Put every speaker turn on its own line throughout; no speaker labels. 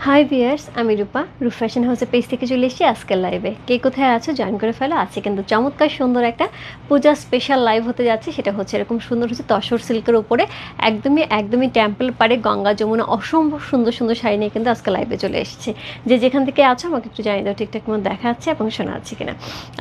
High viewers, আমি রূপা fashion হাউসের page থেকে চলে এসেছি আজকের লাইভে। কে কোথায় আছো জয়েন করে ফেলো। আছে কিন্তু চমৎকার সুন্দর একটা পূজা স্পেশাল লাইভ হতে যাচ্ছে। সেটা হচ্ছে এরকম সুন্দর হচ্ছে তসর সিল্কের উপরে একদমই টেম্পল পাড়ে গঙ্গা যমুনা অসম্ভব সুন্দর সুন্দর শাড়ি নিয়ে কিন্তু আজকে লাইভে চলে এসেছে। যে যেখান থেকে আছো আমাকে একটু জানিয়ে দাও ঠিকঠাক মতো দেখা যাচ্ছে এবং শোনা যাচ্ছে কিনা।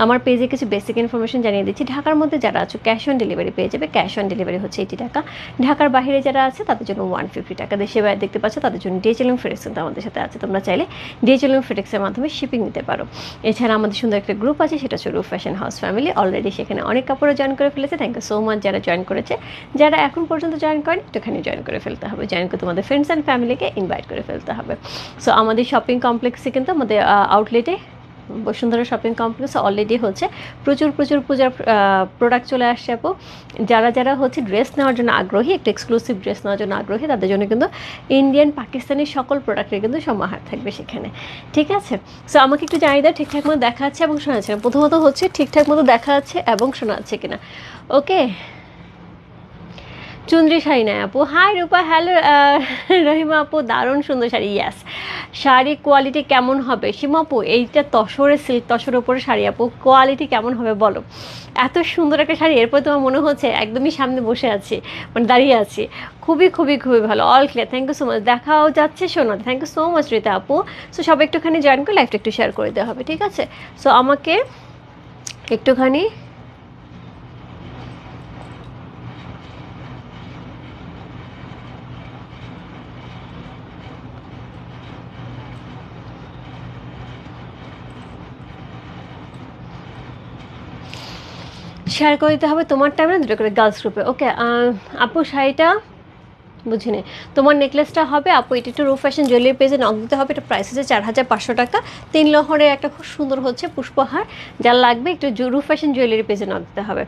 আমার পেজে কিছু বেসিক ইনফরমেশন জানিয়ে দিচ্ছি। ঢাকার মধ্যে যারা আছো ক্যাশ অন ডেলিভারি পেয়ে যাবে। ক্যাশ অন ডেলিভারি হচ্ছে 80 টাকা। ঢাকার বাইরে যারা আছে তাদের জন্য 150 টাকা। দেশে বাইরে দেখতে পাচ্ছ তাদের জন্য ডিএচএল এবং ফেডেক্স কিন্তু আমাদের সাথে আছে। তোমরা চাইলে ডিএচএল এবং ফেডেক্সের মাধ্যমে শিপিং নিতে পারো। এছাড়া আমাদের সুন্দর একটা গ্রুপ আছে, সেটা হচ্ছে রূপ ফ্যাশন হাউস ফ্যামিলি। অলরেডি সেখানে অনেক কাপড়ও জয়েন করে ফেলেছে। থ্যাংক ইউ সো মাচ যারা জয়েন করেছে। যারা এখন পর্যন্ত জয়েন করেন একটুখানি জয়েন করে ফেলতে হবে। জয়েন করে তোমাদের ফ্রেন্ডস অ্যান্ড ফ্যামিলিকে ইনভাইট করে ফেলতে হবে। সো আমাদের শপিং কমপ্লেক্সে কিন্তু আমাদের আউটলেটে বসুন্ধরা শপিং কমপ্লেক্স অলরেডি হচ্ছে প্রচুর পূজার প্রোডাক্ট চলে আসছে। আপু যারা হচ্ছে ড্রেস নেওয়ার জন্য আগ্রহী, একটু এক্সক্লুসিভ ড্রেস নেওয়ার জন্য আগ্রহী, তাদের জন্য কিন্তু ইন্ডিয়ান পাকিস্তানি সকল প্রোডাক্টের কিন্তু সমাহার থাকবে সেখানে। ঠিক আছে, সো আমাকে একটু জানিয়ে দাও ঠিকঠাক মতো দেখা যাচ্ছে এবং শোনা যাচ্ছে না। প্রথমত হচ্ছে ঠিকঠাক মতো দেখা যাচ্ছে এবং শোনা যাচ্ছে কিনা। ওকে, চুন্দ্রি শাড়ি নেয় আপু। হাই রূপা, হ্যালো রহিমা আপু, দারুণ সুন্দর শাড়ি। ইয়াস, শাড়ি কোয়ালিটি কেমন হবে সীমা আপু? এইটা তসরের সিল্ক, তসরের ওপরে শাড়ি আপু, কোয়ালিটি কেমন হবে বলো? এত সুন্দর একটা শাড়ি, এরপর তোমার মনে হচ্ছে একদমই সামনে বসে আছি, মানে দাঁড়িয়ে আছি। খুবই ভালো, all clear. Thank you so much. দেখাও যাচ্ছে শোনা। Thank you so much Rita আপু। সো সবাই একটুখানি জয়েন করে লাইভটা একটু শেয়ার করে দেওয়া হবে, ঠিক আছে? সো আমাকে একটুখানি শেয়ার করে দিতে হবে তোমার টাইমে দুটো করে গার্লস গ্রুপে। ওকে আপু, শাড়িটা বুঝিনি। তোমার নেকলেসটা হবে আপু, এটা একটু রূপ ফ্যাশন জুয়েলারি পেজে নক দিতে হবে। এটা প্রাইস হচ্ছে 4500 টাকা। 3 লহরের একটা খুব সুন্দর হচ্ছে পুষ্পহার, যার লাগবে একটু রূপ ফ্যাশন জুয়েলারি পেজে নক দিতে হবে।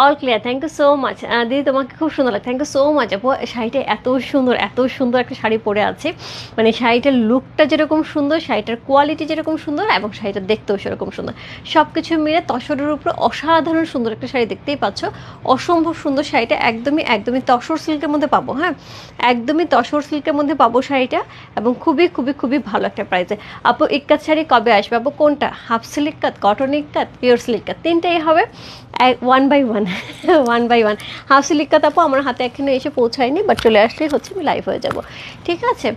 All clear, thank you so much দিদি, তোমাকে খুব সুন্দর লাগে। থ্যাংক ইউ সো মাচ আপু। শাড়িটা এত সুন্দর একটা শাড়ি পরে আছে, মানে শাড়িটার লুকটা যেরকম সুন্দর, শাড়িটার কোয়ালিটি যেরকম সুন্দর এবং শাড়িটা দেখতেও সেরকম সুন্দর। সব কিছু মিলে তসরের উপরে অসাধারণ সুন্দর একটা শাড়ি, দেখতেই পাচ্ছ অসম্ভব সুন্দর শাড়িটা। একদমই তসর সিল্কের মধ্যে পাবো। হ্যাঁ, একদমই তসর সিল্কের মধ্যে পাবো শাড়িটা এবং খুবই ভালো একটা প্রাইসে। আপু ইক্কাত শাড়ি কবে আসবে আপু? কোনটা? হাফ সিল্ক ইক্কাত, কটন ইক্কাত, পিওর সিল্ক ইক্কাত, তিনটাই হবে। 1 বাই 1 হাফ সিল্ক ইক্কাত আপু আমার হাতে এখনো এসে পৌঁছায়নি, বাট চলে আসলেই হচ্ছে আমি লাইভ হয়ে যাব, ঠিক আছে?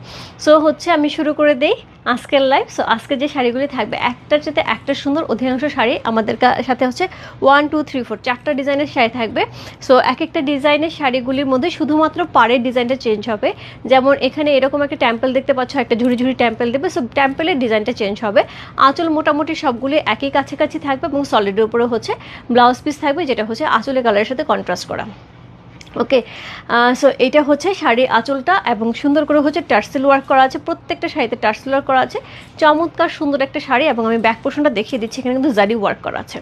সো হচ্ছে আমি শুরু করে দেই আজকের লাইভ। সো আজকে যে শাড়িগুলি থাকবে একটার সাথে একটা সুন্দর, অধিকাংশ শাড়ি আমাদের সাথে হচ্ছে 1 2 3 4 4টা ডিজাইনের শাড়ি থাকবে। সো একটা ডিজাইনের শাড়িগুলির মধ্যে শুধুমাত্র পাড়ের ডিজাইনটা চেঞ্জ হবে। যেমন এখানে এরকম একটা টেম্পল দেখতে পাচ্ছ, একটা ঝুড়ি টেম্পল দেবে। সো টেম্পলের ডিজাইনটা চেঞ্জ হবে। আঁচল মোটামুটি সবগুলি একই কাছাকাছি থাকবে এবং সলিডের উপরে হচ্ছে ব্লাউজ পিস থাকবে, যেটা হচ্ছে আঁচলের কালারের সাথে কন্ট্রাস্ট করা। ওকে, সো এটা হচ্ছে শাড়ির আঁচলটা এবং সুন্দর করে হচ্ছে টার্সেল ওয়ার্ক করা আছে। প্রত্যেকটা শাড়িতে টার্সেল ওয়ার্ক করা আছে। চমৎকার সুন্দর একটা শাড়ি এবং আমি ব্যাক পোর্শনটা দেখিয়ে দিচ্ছি। এখানে কিন্তু জারি ওয়ার্ক করা আছে,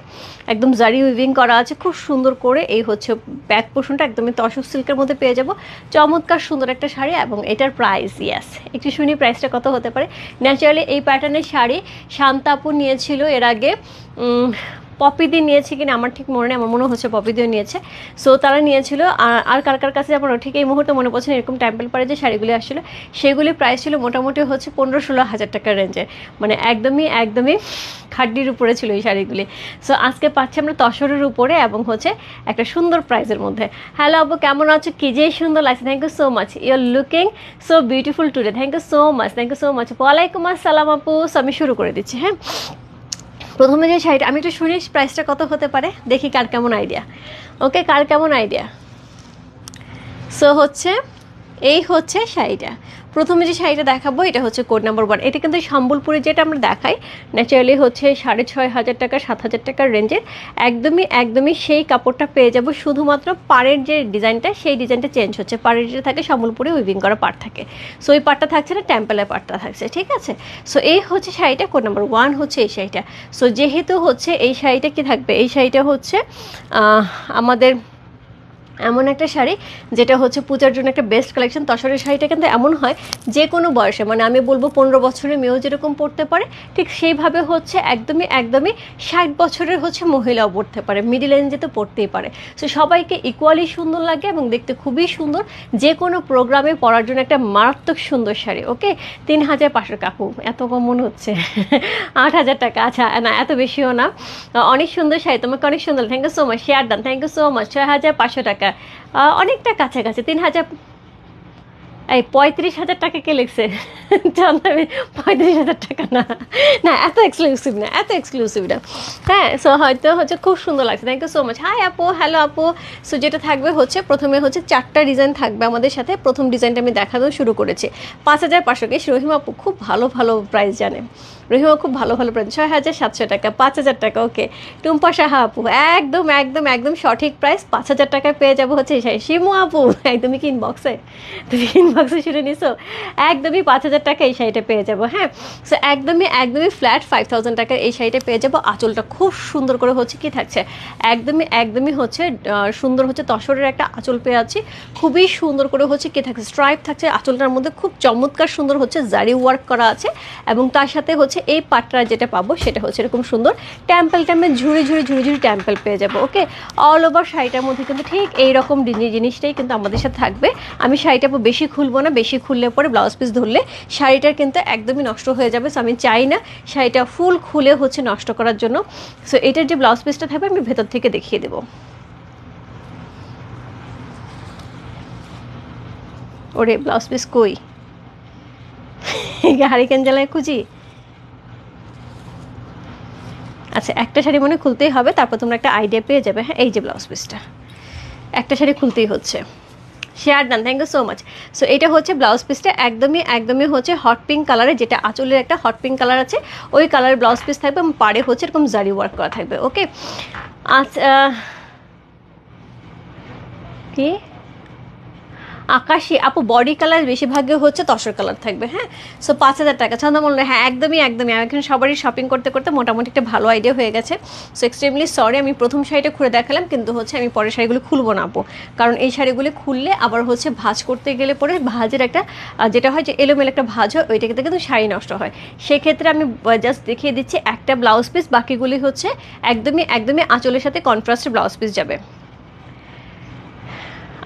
একদম জারি উইভিং করা আছে খুব সুন্দর করে। এই হচ্ছে ব্যাক পোর্শনটা, একদমই তসর সিল্কের মধ্যে পেয়ে যাব। চমৎকার সুন্দর একটা শাড়ি এবং এটার প্রাইস, ইয়াস একটু শুনি প্রাইসটা কত হতে পারে। ন্যাচারালি এই প্যাটার্নের শাড়ি শান্তাপু নিয়েছিল এর আগে, পপিদি নিয়েছে কিনা আমার ঠিক মনে নেই, আমার মনে হচ্ছে পপিদিও নিয়েছে। সো তারা নিয়েছিল। আর কার কাছে আমার ঠিক এই মুহূর্তে মনে পড়ছে না। এরকম টেম্পল পাড়ে যে শাড়িগুলি আসছিলো সেগুলি প্রাইস ছিল মোটামুটি হচ্ছে 15-16 হাজার টাকার রেঞ্জে, মানে একদমই খাড্ডির উপরে ছিল এই শাড়িগুলি। সো আজকে পাচ্ছি আমরা তসরের উপরে এবং হচ্ছে একটা সুন্দর প্রাইসের মধ্যে। হ্যালো আপু, কেমন আছো? কি যে সুন্দর লাগছে। Thank you so much, you are looking so beautiful today. Thank you so much. ওয়ালাইকুম আসসালাম আপু। সো আমি শুরু করে দিচ্ছি। হ্যাঁ, প্রথমে যে শাড়িটা আমি একটু শুনি প্রাইসটা কত হতে পারে, দেখি কার কেমন আইডিয়া। ওকে, কার কেমন আইডিয়া? সো হচ্ছে এই হচ্ছে শাড়িটা। প্রথমে যে শাড়িটা দেখাবো এটা হচ্ছে কোড নাম্বার 1। এটা কিন্তু সম্বলপুরে যেটা আমরা দেখাই ন্যাচারালি হচ্ছে 6,500 টাকা 7,000 টাকার রেঞ্জের। একদমই সেই কাপড়টা পেয়ে যাব। শুধুমাত্র পাড়ের যে ডিজাইনটা, সেই ডিজাইনটা চেঞ্জ হচ্ছে। পাড়ের যেটা থাকে সম্বলপুরে উইভিং করা পাড় থাকে। সো এই পাড়টা থাকছে না, টেম্পলের পাড়টা থাকছে, ঠিক আছে? সো এই হচ্ছে শাড়িটা, কোড নাম্বার 1 হচ্ছে এই শাড়িটা। সো যেহেতু হচ্ছে এই শাড়িটা কি থাকবে, এই শাড়িটা হচ্ছে আমাদের এমন একটা শাড়ি যেটা হচ্ছে পূজার জন্য একটা বেস্ট কালেকশন। তসরের শাড়িটা কিন্তু এমন হয় যে কোনো বয়সে, মানে আমি বলবো 15 বছরের মেয়েও যেরকম পরতে পারে ঠিক সেইভাবে হচ্ছে একদমই একদমই 60 বছরের হচ্ছে মহিলাও পরতে পারে, মিডিল রেঞ্জে তো পরতেই পারে। সো সবাইকে ইকুয়ালি সুন্দর লাগে এবং দেখতে খুবই সুন্দর, যে কোনো প্রোগ্রামে পরার জন্য একটা মারাত্মক সুন্দর শাড়ি। ওকে, 3500 কাকু, এত কম মনে হচ্ছে 8000 টাকা, আচ্ছা না এত বেশিও না, অনেক সুন্দর শাড়ি, তোমাকে অনেক সুন্দর, thank you so much, share done, thank you so much. 6500 টাকা, অনেকটা কাছাকাছি, 3000, এই 35,000 টাকা কে লিখছে? জানতাম 35,000 টাকা না, না এত এক্সক্লুসিভ না, এত এক্সক্লুসিভ না। হ্যাঁ, সো হয়তো হচ্ছে খুব সুন্দর লাগছে, thank you so much. Hi আপু, হ্যালো আপু। সো যেটা থাকবে হচ্ছে প্রথমে হচ্ছে 4টা ডিজাইন থাকবে আমাদের সাথে। প্রথম ডিজাইনটা আমি দেখাতেও শুরু করেছি 5500 কে। রহিমা আপু খুব ভালো ভালো প্রাইস জানে, রহিমা খুব ভালো ভালো প্রাইস, 6700 টাকা, 5000 টাকা। ওকে, টুম্পা সাহা আপু, একদম একদম একদম সঠিক প্রাইস, 5000 টাকায় পেয়ে যাবো হচ্ছে এই শাড়ি। শিমু আপু, একদমই কি ইনবক্সে, তুমি ইনবক্সে শুনে নিছো, একদমই 5000 টাকা এই শাড়িটা পেয়ে যাবো। হ্যাঁ, সো একদমই একদমই ফ্ল্যাট 5000 টাকার এই শাড়িটা পেয়ে যাবো। আঁচলটা খুব সুন্দর করে হচ্ছে কি থাকছে, একদমই একদমই হচ্ছে সুন্দর হচ্ছে তসরের একটা আঁচল পেয়ে আছি, খুবই সুন্দর করে হচ্ছে কি থাকছে, স্ট্রাইপ থাকছে আঁচলটার মধ্যে, খুব চমৎকার সুন্দর হচ্ছে জারি ওয়ার্ক করা আছে। এবং তার সাথে হচ্ছে এই পাটটা যেটা পাবো সেটা হচ্ছে এরকম সুন্দর টেম্পল টেম্পল ঝুড়ি ঝুড়ি ঝুড়ি ঝুড়ি টেম্পল পেয়ে যাবো। ওকে, অল ওভার শাড়িটার মধ্যে কিন্তু ঠিক এইরকম জিনিসটাই কিন্তু আমাদের সাথে থাকবে। আমি শাড়িটা বেশি খুলবো না, বেশি খুললে পরে ব্লাউজ পিস ধরলে শাড়িটার কিন্তু একদমই নষ্ট হয়ে যাবে। সো আমি চাই না শাড়িটা ফুল খুলে হচ্ছে নষ্ট করার জন্য। সো এটার যে ব্লাউজ পিসটা থাকবে আমি ভেতর থেকে দেখিয়ে দেবো। ওরে ব্লাউজ পিস কই, হারিকেন জ্বালায় খুঁজি। আচ্ছা, একটা শাড়ি মনে খুলতেই হবে, তারপর তোমরা একটা আইডিয়া পেয়ে যাবে। হ্যাঁ, এই যে ব্লাউজ পিসটা, একটা শাড়ি খুলতেই হচ্ছে। Share done, thank you so much. So এটা হচ্ছে ব্লাউজ পিসটা, একদমই একদমই হচ্ছে হট পিঙ্ক কালারে, যেটা আঁচলের একটা হট পিঙ্ক কালার আছে ওই কালারের ব্লাউজ পিস থাকবে এবং পাড়ে হচ্ছে এরকম জারি ওয়ার্ক করা থাকবে। ওকে, আচ্ছা কি আকাশি আপু, বডি কালার বেশিরভাগই হচ্ছে তসর কালার থাকবে। হ্যাঁ, সো 5000 টাকা ছন্দমূল্য। হ্যাঁ, একদমই একদমই, আমি এখন সবারই শপিং করতে করতে মোটামুটি একটা ভালো আইডিয়া হয়ে গেছে। সো এক্সট্রিমলি সরি, আমি প্রথম শাড়িটা খুলে দেখালাম, কিন্তু হচ্ছে আমি পরের শাড়িগুলো খুলবো না আপু, কারণ এই শাড়িগুলি খুললে আবার হচ্ছে ভাঁজ করতে গেলে পরে ভাঁজের একটা যেটা হয় যে এলোমেলো একটা ভাঁজ হয়, ওইটাকে কিন্তু শাড়ি নষ্ট হয়। সেক্ষেত্রে আমি জাস্ট দেখিয়ে দিচ্ছি একটা ব্লাউজ পিস, বাকিগুলি হচ্ছে একদমই একদমই আঁচলের সাথে কন্ট্রাস্টের ব্লাউজ পিস যাবে।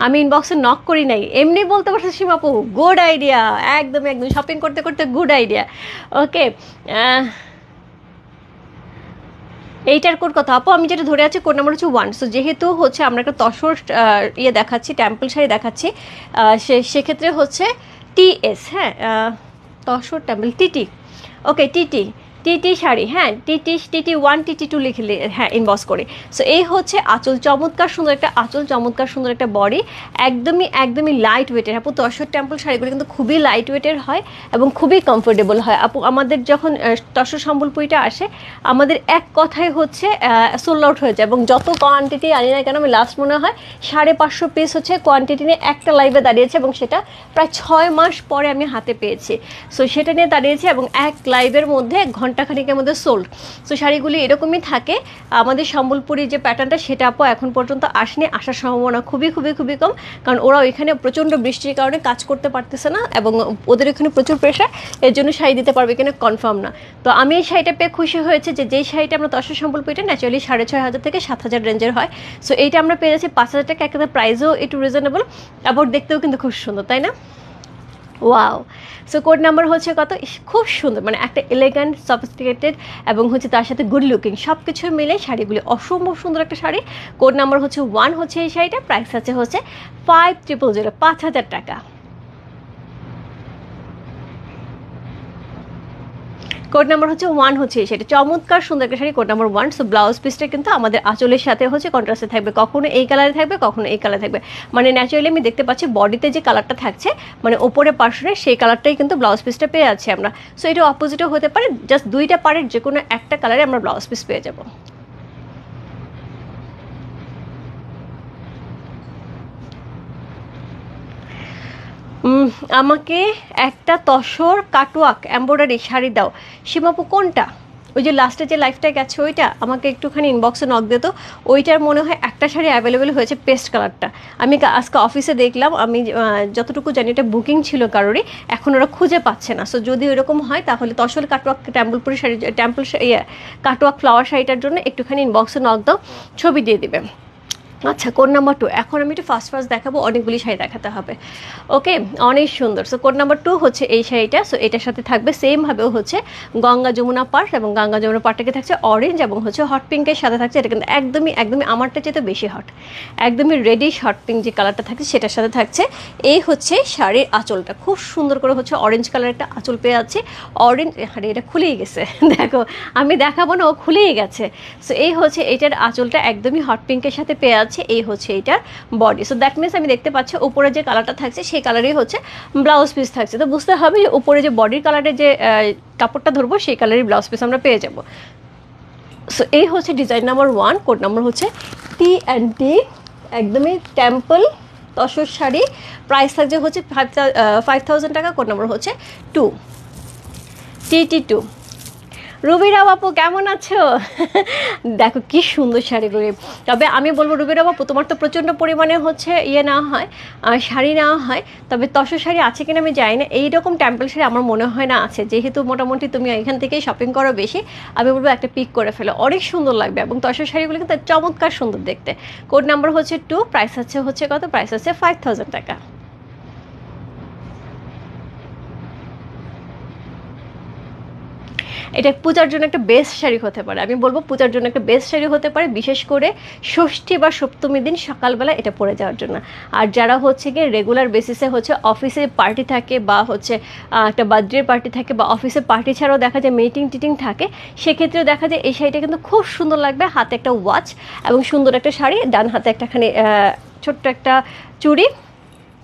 আমি ইনবক্সে নক করি নাই, এমনি বলতে পারছো সীমাপু, গুড আইডিয়া, একদম একদম শপিং করতে করতে গুড আইডিয়া। ওকে, এইটার কোড কত আপু? আমি যেটা ধরে আছি কোড নাম্বার হচ্ছে 1। সো যেহেতু হচ্ছে আমরা একটা তসর ইয়ে দেখাচ্ছি, টেম্পল শাড়ি দেখাচ্ছি, সেক্ষেত্রে হচ্ছে TS। হ্যাঁ, তসর টেম্পল TT। ওকে, টিটি টিটি শাড়ি, হ্যাঁ টিটি 1 টিটি 2 লিখলে হ্যাঁ ইনবক্স করে। সো এই হচ্ছে আঁচল, চমৎকার সুন্দর একটা আঁচল, চমৎকার সুন্দর একটা বডি, একদমই একদমই লাইট ওয়েটের। আপু তসর টেম্পল শাড়িগুলো কিন্তু খুবই লাইট ওয়েটের হয় এবং খুবই কমফোর্টেবল হয়। আপু আমাদের যখন তসর সম্বলপুরিটা আসে, আমাদের এক কথায় হচ্ছে সোল্ড আউট হয়ে যায়, এবং যত কোয়ান্টিটি আনি না কেন, আমি লাস্ট মনে হয় 550 পিস হচ্ছে কোয়ান্টিটি নিয়ে একটা লাইভে দাঁড়িয়েছে, এবং সেটা প্রায় 6 মাস পরে আমি হাতে পেয়েছি। সো সেটা নিয়ে দাঁড়িয়েছি এবং এক লাইভের মধ্যে ঘন্টাখানিকের মধ্যে সোল্ড। সো শাড়িগুলি এরকমই থাকে। আমাদের সম্বলপুরি যে প্যাটার্নটা সেটা আপু এখন পর্যন্ত আসেনি, আসার সম্ভাবনা খুবই খুবই খুবই কম, কারণ ওরা ওইখানে প্রচণ্ড বৃষ্টির কারণে কাজ করতে পারতেছে না এবং ওদের এখানে প্রচুর প্রেশার, এর জন্য শাড়ি দিতে পারবে কিনা কনফার্ম না। তো আমি এই শাড়িটা পেয়ে খুশি হয়েছে যে যেই শাড়িটা আমরা তসর সম্বলপুরিটা ন্যাচারালি 6500 থেকে 7000 রেঞ্জের হয়। সো এইটা আমরা পেয়ে যাচ্ছি 5000 টাকা, একেবারে প্রাইসও একটু রিজনেবল, আবার দেখতেও কিন্তু খুব সুন্দর, তাই না? ওয়াও। সো কোড নাম্বার হচ্ছে কত, খুব সুন্দর, মানে একটা এলিগ্যান্ট সফিস্টিকেটেড এবং হচ্ছে তার সাথে গুড লুকিং সব কিছু মিলে শাড়িগুলি অসম্ভব সুন্দর একটা শাড়ি। কোড নাম্বার হচ্ছে 1 হচ্ছে এই শাড়িটা, প্রাইস আছে হচ্ছে 5000, 5000 টাকা। কোড নাম্বার হচ্ছে 1 হচ্ছে এই শাড়ি, চমৎকার সুন্দর একটা sari, code number 1। So blouse পিসটা কিন্তু আমাদের আঁচলের সাথে হচ্ছে কন্ট্রাস্টে থাকবে, কখনো এই কালারে থাকবে, কখনো এই কালারে থাকবে, মানে ন্যাচারালি আমি দেখতে পাচ্ছি বডিতে যে কালারটা থাকছে, মানে ওপরে পার্শ্বে সেই কালারটাই কিন্তু ব্লাউজ পিসটা পেয়ে আছি আমরা। সো এটা অপোজিটও হতে পারে, জাস্ট দুইটা পারের যে কোনো একটা কালারে আমরা ব্লাউজ পিস পেয়ে যাবো। আমাকে একটা তসর কাটওয়ার্ক এমব্রয়ডারি শাড়ি দাও। সীমাপু কোনটা? ওই যে লাস্টে যে লাইফটা গেছে ওইটা আমাকে একটুখানি ইনবক্সে নক দিত। ওইটার মনে হয় একটা শাড়ি অ্যাভেলেবেল হয়েছে পেস্ট কালারটা, আমি আজকে অফিসে দেখলাম, আমি যতটুকু জানি এটা বুকিং ছিল কারোরই, এখন ওরা খুঁজে পাচ্ছে না। সো যদি ওইরকম হয় তাহলে তসল কাটওয়ার্ক টেম্পলপুরি শাড়ি, কাটওয়ার্ক ফ্লাওয়ার শাড়িটার জন্য একটুখানি ইনবক্সে নক দাও, ছবি দিয়ে দিবে। আচ্ছা, কোড নাম্বার 2, এখন আমি একটু ফার্স্ট দেখাবো, অনেকগুলি শাড়ি দেখাতে হবে। ওকে, অনেক সুন্দর। সো কোড নাম্বার 2 হচ্ছে এই শাড়িটা। সো এটার সাথে থাকবে সেমভাবেও হচ্ছে গঙ্গা যমুনা পাড়, এবং গঙ্গা যমুনা পাড়টাকে থাকছে অরেঞ্জ এবং হচ্ছে হট পিঙ্কের সাথে থাকছে, এটা কিন্তু একদমই একদমই আমারটা চেয়ে বেশি হট, একদমই রেডিশ হট পিঙ্ক যে কালারটা থাকছে সেটার সাথে থাকছে। এই হচ্ছে শাড়ির আঁচলটা, খুব সুন্দর করে হচ্ছে অরেঞ্জ কালার একটা আঁচল পেয়ে আছে। অরেঞ্জ, আরে এটা খুলেই গেছে দেখো, আমি দেখাবো না, ও খুলেই গেছে। সো এই হচ্ছে এটার আঁচলটা একদমই হট পিঙ্কের সাথে পেয়ে আছে। এই হচ্ছে এটার বডি। সো দ্যাট মিনস আমি দেখতে পাচ্ছি উপরে যে কালারটা থাকছে সেই কালারই হচ্ছে ব্লাউজ পিস থাকছে। তো বুঝতে হবে যে উপরে যে বডির কালারের যে কাপড়টা ধরবো সেই কালারের ব্লাউজ পিস আমরা পেয়ে যাব। সো এই হচ্ছে ডিজাইন নাম্বার 1, কোড নাম্বার হচ্ছে T&T, একদমই টেম্পল তসর শাড়ি। প্রাইস থাকছে হচ্ছে 5000 টাকা, কোড নাম্বার হচ্ছে 2, TT2। রুবিরা বাপু কেমন আছো? দেখো কি সুন্দর শাড়িগুলি। তবে আমি বলবো রুবিরা বাপু, তোমার তো প্রচণ্ড পরিমাণে হচ্ছে নেওয়া হয়, শাড়ি নেওয়া হয়, তবে তসর শাড়ি আছে কিনা আমি জানি না। এইরকম টেম্পল শাড়ি আমার মনে হয় না আছে, যেহেতু মোটামুটি তুমি এখান থেকেই শপিং করো বেশি, আমি বলবো একটা পিক করে ফেলো, অনেক সুন্দর লাগবে। এবং তসর শাড়িগুলো কিন্তু চমৎকার সুন্দর দেখতে। কোড নাম্বার হচ্ছে 2, প্রাইস হচ্ছে কত? প্রাইস হচ্ছে 5000 টাকা। এটা পূজার জন্য একটা বেস্ট শাড়ি হতে পারে, আমি বলবো পূজার জন্য একটা বেস্ট শাড়ি হতে পারে, বিশেষ করে ষষ্ঠী বা সপ্তমীর দিন সকালবেলা এটা পরে যাওয়ার জন্য। আর যারা হচ্ছে গিয়ে রেগুলার বেসিসে হচ্ছে অফিসে পার্টি থাকে, বা হচ্ছে একটা বার্থডে পার্টি থাকে, বা অফিসে পার্টি ছাড়াও দেখা যায় মিটিং টিটিং থাকে, সেক্ষেত্রেও দেখা যায় এই শাড়িটা কিন্তু খুব সুন্দর লাগবে। হাতে একটা ওয়াচ এবং সুন্দর একটা শাড়ি, ডান হাতে একটাখানি ছোট্ট একটা চুড়ি,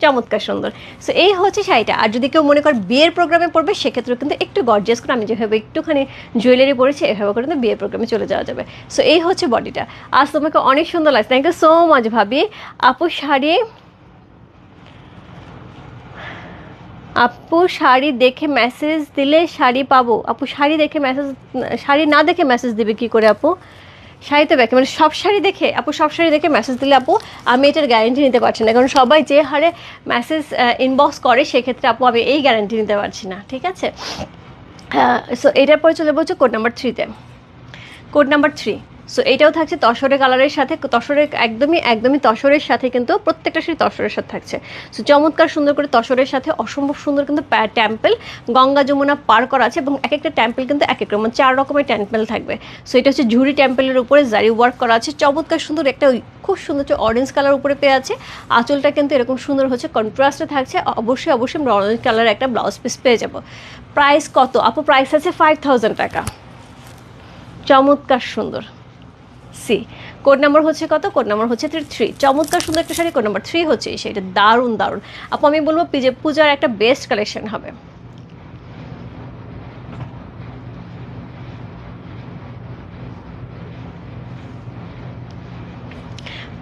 চমৎকার সুন্দর। সো এই হচ্ছে শাড়িটা। আর যদি কেউ মনে করে বিয়ের প্রোগ্রামে পড়বে, সেক্ষেত্রেও কিন্তু একটু গর্জিয়াস করে, আমি যেভাবে একটুখানি জুয়েলারি পরেছি এভাবে করে কিন্তু বিয়ের প্রোগ্রামে চলে যাওয়া যাবে। সো এই হচ্ছে বডিটা। আজ তোমাকে অনেক সুন্দর লাগছে, থ্যাংক ইউ সো মাচ ভাবি। আপু শাড়ি দেখে মেসেজ দিলে শাড়ি পাবো? আপু শাড়ি দেখে মেসেজ, শাড়ি না দেখে মেসেজ দিবে কি করে আপু? শাড়ি তো ব্যাকে মানে সব শাড়ি দেখে, আপু সব শাড়ি দেখে মেসেজ দিলে আপু আমি এটার গ্যারেন্টি নিতে পারছি না, কারণ সবাই যে হারে মেসেজ ইনবক্স করে, সেক্ষেত্রে আপু আমি এই গ্যারেন্টি নিতে পারছি না, ঠিক আছে? সো এটার পরে চলে বলছো কোড নাম্বার 3-তে। কোড নাম্বার 3, সো এইটাও থাকছে তসরের কালারের সাথে, তসরের একদমই একদমই তসরের সাথে, কিন্তু প্রত্যেকটা শাড়ি তসরের সাথে থাকছে। সো চমৎকার সুন্দর করে তসরের সাথে অসম্ভব সুন্দর কিন্তু টেম্পল গঙ্গা যমুনা পার করা আছে, এবং এক একটা টেম্পল কিন্তু এক এক রকম 4 রকমের টেম্পল থাকবে। সো এটা হচ্ছে ঝুড়ি টেম্পলের উপরে জারি ওয়ার্ক করা আছে, চমৎকার সুন্দর একটা খুব সুন্দর হচ্ছে অরেঞ্জ কালার উপরে পেয়ে আছে। আঁচলটা কিন্তু এরকম সুন্দর হচ্ছে কন্ট্রাস্টে থাকছে, অবশ্যই অবশ্যই আমরা অরেঞ্জ কালারের একটা ব্লাউজ পিস পেয়ে যাবো। প্রাইস কত আপু? প্রাইস আছে 5000 টাকা, চমৎকার সুন্দর। সি কোড নাম্বার হচ্ছে কত? কোড নাম্বার হচ্ছে 3, চমৎকার সুন্দর একটা শাড়ি, কোড নাম্বার 3 হচ্ছে এই শাড়িটা, দারুণ দারুণ আপু, আমি বলবো পূজার একটা বেস্ট কালেকশন হবে।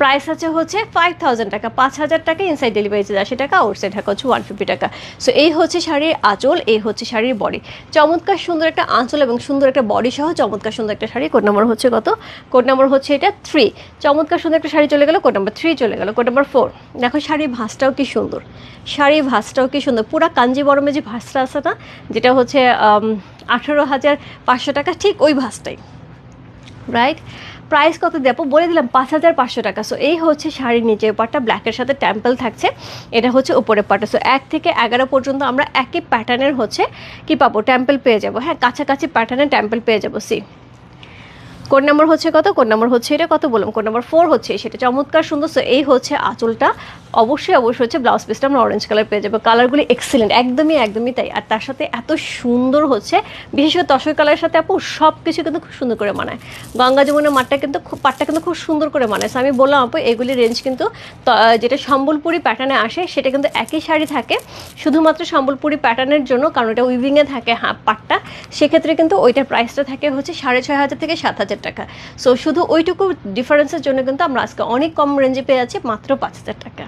প্রাইস আছে হচ্ছে 5000 টাকা, 5000 টাকা ইনসাইড ডেলিভারি চার্জ 80 টাকা, আউটসাইড ঢাকা হচ্ছে 150 টাকা। সো এই হচ্ছে শাড়ির আঁচল, এই হচ্ছে শাড়ির বডি, চমৎকার সুন্দর একটা আঁচল এবং সুন্দর একটা বডি সহ চমৎকার সুন্দর একটা শাড়ি। কোড নাম্বার হচ্ছে কত? কোড নাম্বার হচ্ছে এটা 3, চমৎকার সুন্দর একটা শাড়ি চলে গেল, কোড নাম্বার 3 চলে গেল। কোড নাম্বার 4, দেখো শাড়ির ভাঁজটাও কি সুন্দর, শাড়ির ভাঁজটাও কি সুন্দর, পুরা কাঞ্জিবরমে যে ভাঁজটা আছে না, যেটা হচ্ছে 18,500 টাকা, ঠিক ওই ভাঁজটাই, রাইট? প্রাইস কত দেবো বলে দিলাম, 5500 টাকা। সো এই হচ্ছে শাড়ির নিচের পাটটা, ব্ল্যাকের সাথে টেম্পল থাকছে, এটা হচ্ছে উপরের পাটটা। সো 1 থেকে 11 পর্যন্ত আমরা একই প্যাটার্নের হচ্ছে কি পাবো? টেম্পল পেয়ে যাবো, হ্যাঁ কাছাকাছি প্যাটার্নের টেম্পল পেয়ে যাবো। সি কোড নাম্বার হচ্ছে কত? কোড নাম্বার হচ্ছে এটা কত বললাম, কোড নাম্বার 4 হচ্ছে সেটা, চমৎকার সুন্দর। সো এই হচ্ছে আঁচলটা, অবশ্যই অবশ্যই হচ্ছে ব্লাউজ পিসটা আমরা অরেঞ্জ কালার পেয়ে যাবো, কালারগুলি এক্সিলেন্ট, একদমই একদমই তাই। আর তার সাথে এত সুন্দর হচ্ছে, বিশেষ করে তসর কালারের সাথে আপু সব কিছু কিন্তু খুব সুন্দর করে মানায়, গঙ্গা যমুনা পাটটা কিন্তু খুব সুন্দর করে মানায়। সো আমি বললাম আপু এগুলি রেঞ্জ কিন্তু যেটা সম্বলপুরি প্যাটার্নে আসে সেটা কিন্তু একই শাড়ি থাকে, শুধুমাত্র সম্বলপুরি প্যাটার্নের জন্য, কারণ এটা উইভিংয়ে থাকে পাটটা, সেক্ষেত্রে কিন্তু ওইটার প্রাইসটা থাকে হচ্ছে 6500 থেকে 7000 টাকা। সো শুধু ওইটুকু ডিফারেন্সের জন্য কিন্তু আমরা আজকে অনেক কম রেঞ্জে পেয়ে যাচ্ছি, মাত্র 5000 টাকা।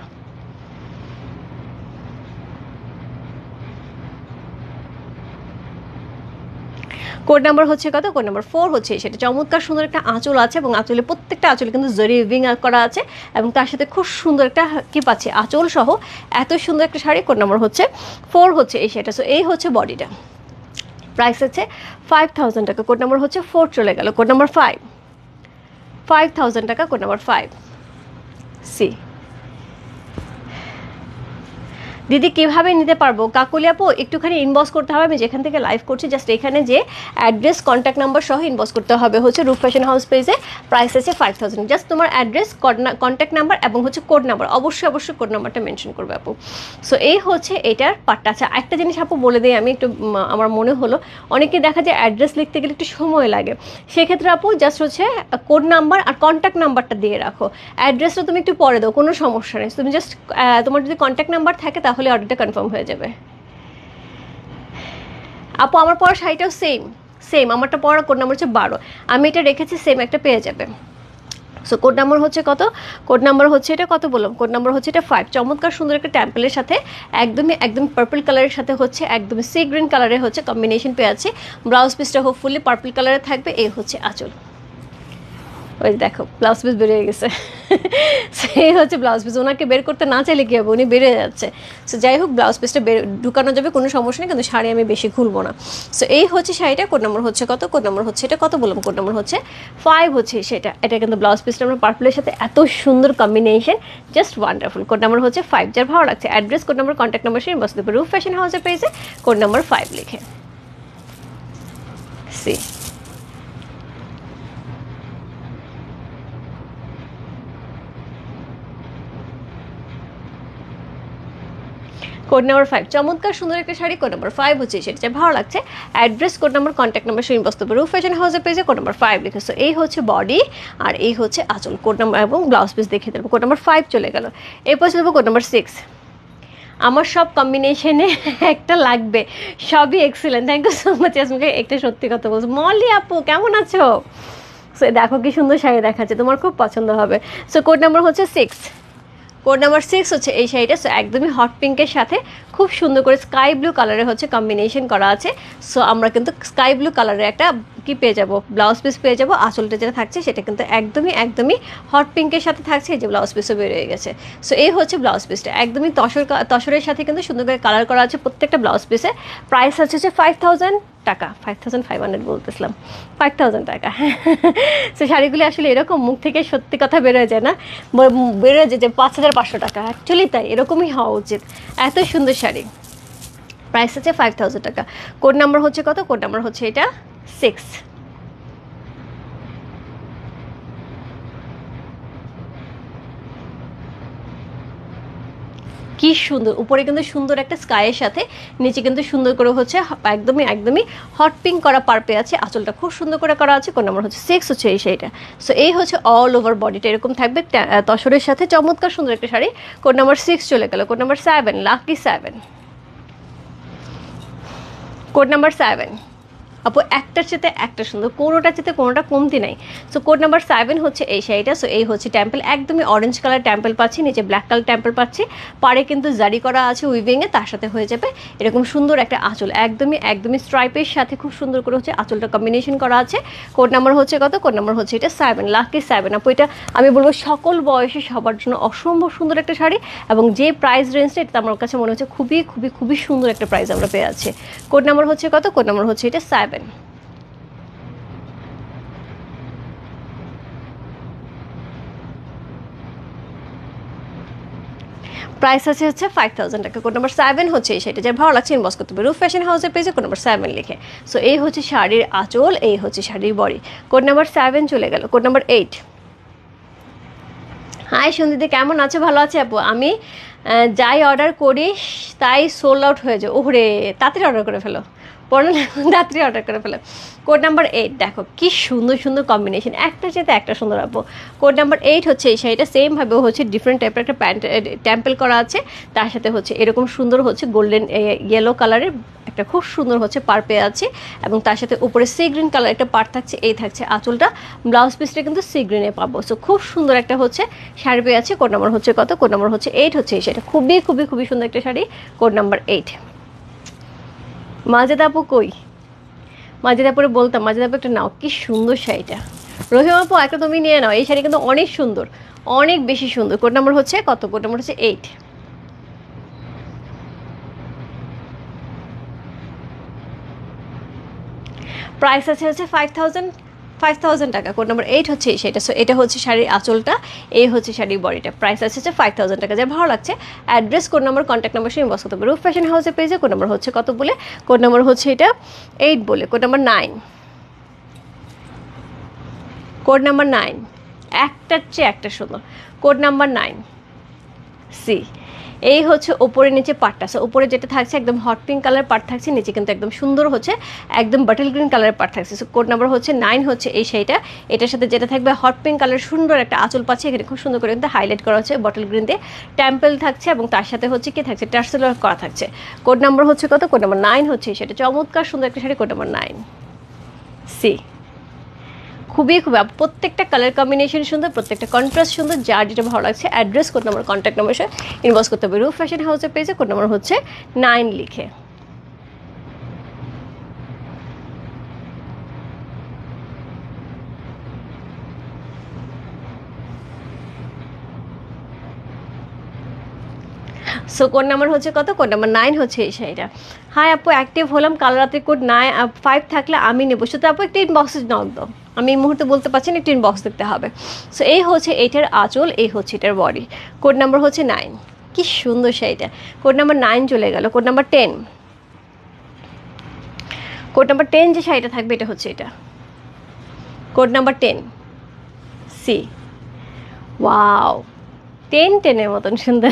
কোড নাম্বার হচ্ছে কত? কোড নাম্বার 4 হচ্ছে সেটা। চমৎকার সুন্দর একটা আঁচল আছে এবং আঁচলে প্রত্যেকটা আঁচলে কিন্তু জরি উইভিং করা আছে এবং তার সাথে খুব সুন্দর একটা কি পাচ্ছি আঁচল সহ এত সুন্দর একটা শাড়ি। কোড নাম্বার হচ্ছে 4 হচ্ছে এই শাড়িটা। সো এই হচ্ছে বডিটা, প্রাইস হচ্ছে 5000 টাকা। কোড নাম্বার হচ্ছে 4 চলে গেল। কোড নাম্বার 5000 টাকা। Code number 5 C. দিদি কীভাবে নিতে পারবো? কাকুলি আপু একটুখানি ইনবক্স করতে হবে, আমি যেখান থেকে লাইভ করছি জাস্ট এখানে যে অ্যাড্রেস কন্ট্যাক্ট নাম্বার সহ ইনবক্স করতে হবে হচ্ছে রূপ ফ্যাশন হাউস পেজে। প্রাইস আছে 5000। জাস্ট তোমার অ্যাড্রেস, কন্ট্যাক্ট নাম্বার এবং হচ্ছে কোড নাম্বার, অবশ্যই কোড নাম্বারটা মেনশন করবে আপু। সো এই হচ্ছে এটার পার্টটা। আচ্ছা একটা জিনিস আপু বলে দিই আমি একটু, আমার মনে হলো অনেকে দেখা যায় অ্যাড্রেস লিখতে গেলে একটু সময় লাগে, সেক্ষেত্রে আপু জাস্ট হচ্ছে কোড নাম্বার আর কন্ট্যাক্ট নাম্বারটা দিয়ে রাখো। অ্যাড্রেসটা তুমি একটু পরে দাও, কোনো সমস্যা নেই। তুমি জাস্ট তোমার যদি কন্ট্যাক্ট নাম্বার থাকে তাহলে অর্ডারটা কনফার্ম হয়ে যাবে। আপু আমার পড়া শাড়িটাও সেম আমারটা পড়া কোড নাম্বার হচ্ছে 12, আমি এটা রেখেছি সেম একটা পেয়ে যাবে। সো কোড নাম্বার হচ্ছে কত? কোড নাম্বার হচ্ছে এটা কত বললাম? কোড নাম্বার হচ্ছে এটা 5। চমৎকার সুন্দর একটা টেম্পলের সাথে একদম পার্পল কালারের সাথে হচ্ছে একদম সি গ্রিন কালারের হচ্ছে কম্বিনেশন পেয়ে আছে। ব্লাউজ পিসটা হোপফুলি পার্পল কালারে থাকবে। এই হচ্ছে আঁচল, ওই দেখো ব্লাউজ পিস বেরিয়ে গেছে। সেই হচ্ছে ব্লাউজ পিস, ওনাকে বের করতে না চাইলে কী হবে, উনি বেরিয়ে যাচ্ছে। সো যাই হোক ব্লাউজ পিসটা ঢুকানো যাবে, কোনো সমস্যা নেই, কিন্তু শাড়ি আমি বেশি খুলবো না। সো এই হচ্ছে শাড়িটা। কোড নাম্বার হচ্ছে কত? কোড নাম্বার হচ্ছে এটা কত বললাম? কোড নাম্বার হচ্ছে 5 হচ্ছে সেটা। এটা কিন্তু ব্লাউজ পিসটা আমরা পার্পলের সাথে এত সুন্দর combination, just wonderful. Code number হচ্ছে 5। যার ভালো লাগছে address, code number, contact number সে বসতে পারে রূপ ফ্যাশন হাউসের পেজে কোড নাম্বার 5 লিখে সি। কোড নাম্বার 5 চমৎকার সুন্দর একটা শাড়ি। কোড নাম্বার 5 হচ্ছে সেটা। ভালো লাগছে address, code number, contact number সেই বস্তু রূপ ফ্যাশন হাউসের পেজে কোড নাম্বার 5 লিখেছো। এই হচ্ছে বডি আর এই হচ্ছে আঁচল। কোড নাম্বার এবং ব্লাউজ পিস দেখিয়ে দেবো। কোড নাম্বার 5 চলে গেল। এরপর চলে যাবো কোড নাম্বার 6। আমার সব কম্বিনেশনে একটা লাগবে, সবই excellent. Thank you so much. আজকে একটা সত্যি কথা বলছো। মলি আপু কেমন আছো? সো দেখো কি সুন্দর শাড়ি দেখাচ্ছে, তোমার খুব পছন্দ হবে। সো কোড নাম্বার হচ্ছে 6। কোড নাম্বার 6 হচ্ছে এই শাড়িটা। সো একদমই হট পিঙ্কের সাথে খুব সুন্দর করে স্কাই ব্লু কালারের হচ্ছে কম্বিনেশন করা আছে। সো আমরা কিন্তু স্কাই ব্লু কালারের একটা কি পেয়ে যাব, ব্লাউজ পিস পেয়ে যাব। আঁচলটা যেটা থাকছে সেটা কিন্তু একদমই হট পিঙ্কের সাথে থাকছে। এই যে ব্লাউজ পিসও বেরিয়ে গেছে। সো এই হচ্ছে ব্লাউজ পিসটা, একদমই তসরের সাথে কিন্তু সুন্দর করে কালার করা আছে প্রত্যেকটা ব্লাউজ পিসে। প্রাইস হচ্ছে 5000 টাকা। 5500 বলতেছিলাম, 5000 টাকা। সো শাড়িগুলি আসলে এরকম মুখ থেকে সত্যি কথা বেরোয় যায় না, বেরোয় যায় যে 5500 টাকা। অ্যাকচুয়ালি তাই, এরকমই হওয়া উচিত। এত সুন্দর শাড়ি। প্রাইস হচ্ছে 5000 টাকা। কোড নাম্বার হচ্ছে কত? কোড নাম্বার হচ্ছে এটা 6। কি সুন্দর, উপরে কিন্তু সুন্দর একটা স্কাইয়ের সাথে নিচে কিন্তু সুন্দর করে হচ্ছে একদমই হট পিঙ্ক করা পার্পে আছে। আঁচলটা খুব সুন্দর করে করা আছে। কোন নাম্বার হচ্ছে 6 হচ্ছে এই শাড়িটা। সো এই হচ্ছে অল ওভার বডিটা এরকম থাকবে তসরের সাথে চমৎকার সুন্দর একটা শাড়ি। কোড নাম্বার 6 চলে গেল। Code number 7, lucky 7। Code number 7 আপু একটার চেতে একটা সুন্দর, কোনোটার চেতে কোনোটা কমতি নাই। সো কোড নাম্বার 7 হচ্ছে এই শাড়িটা। সো এই হচ্ছে টেম্পল, একদমই অরেঞ্জ কালার টেম্পল পাচ্ছি, নিচে ব্ল্যাক কালার টেম্পল পাচ্ছি, পাড়ে কিন্তু জারি করা আছে উইভিংয়ে, তার সাথে হয়ে যাবে এরকম সুন্দর একটা আঁচল, একদমই স্ট্রাইপের সাথে খুব সুন্দর করে হচ্ছে আঁচলটা কম্বিনেশন করা আছে। কোড নাম্বার হচ্ছে কত? কোড নাম্বার হচ্ছে এটা 7, লাকি 7। আপু এটা আমি বলবো সকল বয়সে সবার জন্য অসম্ভব সুন্দর একটা শাড়ি এবং যে প্রাইস রেঞ্জটা এটা আমার কাছে মনে হচ্ছে খুবই সুন্দর একটা প্রাইস আমরা পেয়ে আছি। কোড নাম্বার হচ্ছে কত? কোড নাম্বার হচ্ছে এটা 7। প্রাইস হচ্ছে 5000 টাকা। কোড নাম্বার 7 হচ্ছে এই শাড়িটা। যার ভালো লাগছে ইনবক্স করতে হবে রূপ ফ্যাশন হাউসের পেজে কোড নাম্বার 7 লিখে। সো এই হচ্ছে শাড়ির আঁচল, এই হচ্ছে শাড়ির বডি। কোড নাম্বার 7 চলে গেল। Code number 8। হাই সন্দিদি কেমন আছো? ভালো আছে আপু। আমি যাই অর্ডার করি তাই সোল্ড আউট হয়ে যায়। ওহরে, তাড়াতাড়ি অর্ডার করে ফেলো, তাড়াতাড়ি অর্ডার করে ফেলো। কোড নাম্বার 8 দেখো কি সুন্দর কম্বিনেশন, একটা চেয়ে একটা সুন্দর আপু। কোড নাম্বার 8 হচ্ছে এই শাড়িটা। সেমভাবে হচ্ছে ডিফারেন্ট টাইপের একটা প্যান্ট টেম্পল করা আছে, তার সাথে হচ্ছে এরকম সুন্দর হচ্ছে গোল্ডেন ইয়েলো কালারের একটা খুব সুন্দর হচ্ছে পার পেয়ে আছে এবং তার সাথে উপরে সি গ্রিন কালার একটা পার থাকছে। এই থাকছে আঁচলটা, ব্লাউজ পিসটা কিন্তু সি গ্রিনে পাবো। সো খুব সুন্দর একটা হচ্ছে শাড়ি পেয়ে আছে। কোড নাম্বার হচ্ছে কত? কোড নাম্বার হচ্ছে 8 হচ্ছে এই শাড়িটা। খুবই সুন্দর একটা শাড়ি। Code number 8। মাজেদা আপু কই? মাজিদা পরে বলতাম মাজিদা আপু একটা নাও, কি সুন্দর শাড়িটা। রহিমা আপু একটা তুমি নিয়ে নাও, এই শাড়ি কিন্তু অনেক সুন্দর, অনেক বেশি সুন্দর। কোড নাম্বার হচ্ছে কত? কোড নাম্বার হচ্ছে 8। প্রাইস আছে হচ্ছে 5000 টাকা। কোড নাম্বার 8 হচ্ছে সেটা। সো এটা হচ্ছে শাড়ির আঁচলটা, এই হচ্ছে শাড়ির বডিটা। প্রাইস আছে হচ্ছে 5000 টাকা। যার ভালো লাগছে address, code number, contact number সঙ্গে ইনবক্স করতে হবে। রূপ ফ্যাশন হাউসের পেজে কোড নাম্বার হচ্ছে কত বলে? কোড নাম্বার হচ্ছে এটা 8 বলে। কোড নাম্বার 9, কোড নাম্বার 9, একটার চেয়ে একটা সুন্দর। Code number 9 C. এই হচ্ছে ওপরে নিচে পাটটা। সো উপরে যেটা থাকছে একদম হট পিঙ্ক কালার পাট থাকছে, নিচে কিন্তু একদম সুন্দর হচ্ছে একদম বাটল গ্রিন কালারের পাট থাকছে। সো কোড নাম্বার হচ্ছে 9 হচ্ছে এই শাড়িটা। এটার সাথে যেটা থাকবে হট পিঙ্ক কালার সুন্দর একটা আঁচল পাচ্ছে, এখানে খুব সুন্দর করে কিন্তু হাইলাইট করা হচ্ছে বটল গ্রিন দিয়ে, টেম্পল থাকছে এবং তার সাথে হচ্ছে কি থাকছে টার্সেল ওয়ার্ক করা থাকছে। কোড নাম্বার হচ্ছে কত? কোড নাম্বার 9 হচ্ছে সেটা। চমৎকার সুন্দর একটা শাড়ি, কোড নাম্বার 9 সি। খুবই প্রত্যেকটা কালার কম্বিনেশন সুন্দর, প্রত্যেকটা কন্ট্রাস্ট সুন্দর। যার যেটা ভালো লাগছে address, code number, contact number সে ইনবক্স করতে হবে। রূপ ফ্যাশন হাউসের পেজে কোড নাম্বার হচ্ছে 9 লিখে। সো কোড নাম্বার হচ্ছে কত? কোড নাম্বার 9 হচ্ছে এই শাড়িটা। হাই আপু, অ্যাক্টিভ হলাম, কাল রাতে কোড 5 থাকলে আমি নেবো। শুধু আপু একটা ইনবক্সে নক দাও, আমি এই মুহূর্তে বলতে পারছি না, একটু ইনবক্স দেখতে হবে। সো এই হচ্ছে এইটার আঁচল, এই হচ্ছে এটার বডি। কোড নাম্বার হচ্ছে 9। কি সুন্দর শাড়িটা। কোড নাম্বার 9 চলে গেল। কোড নাম্বার 10, কোড নাম্বার 10 যে শাড়িটা থাকবে এটা হচ্ছে এটা। Code number 10 C. ওয়াও, 10-10-এর মতন সুন্দর,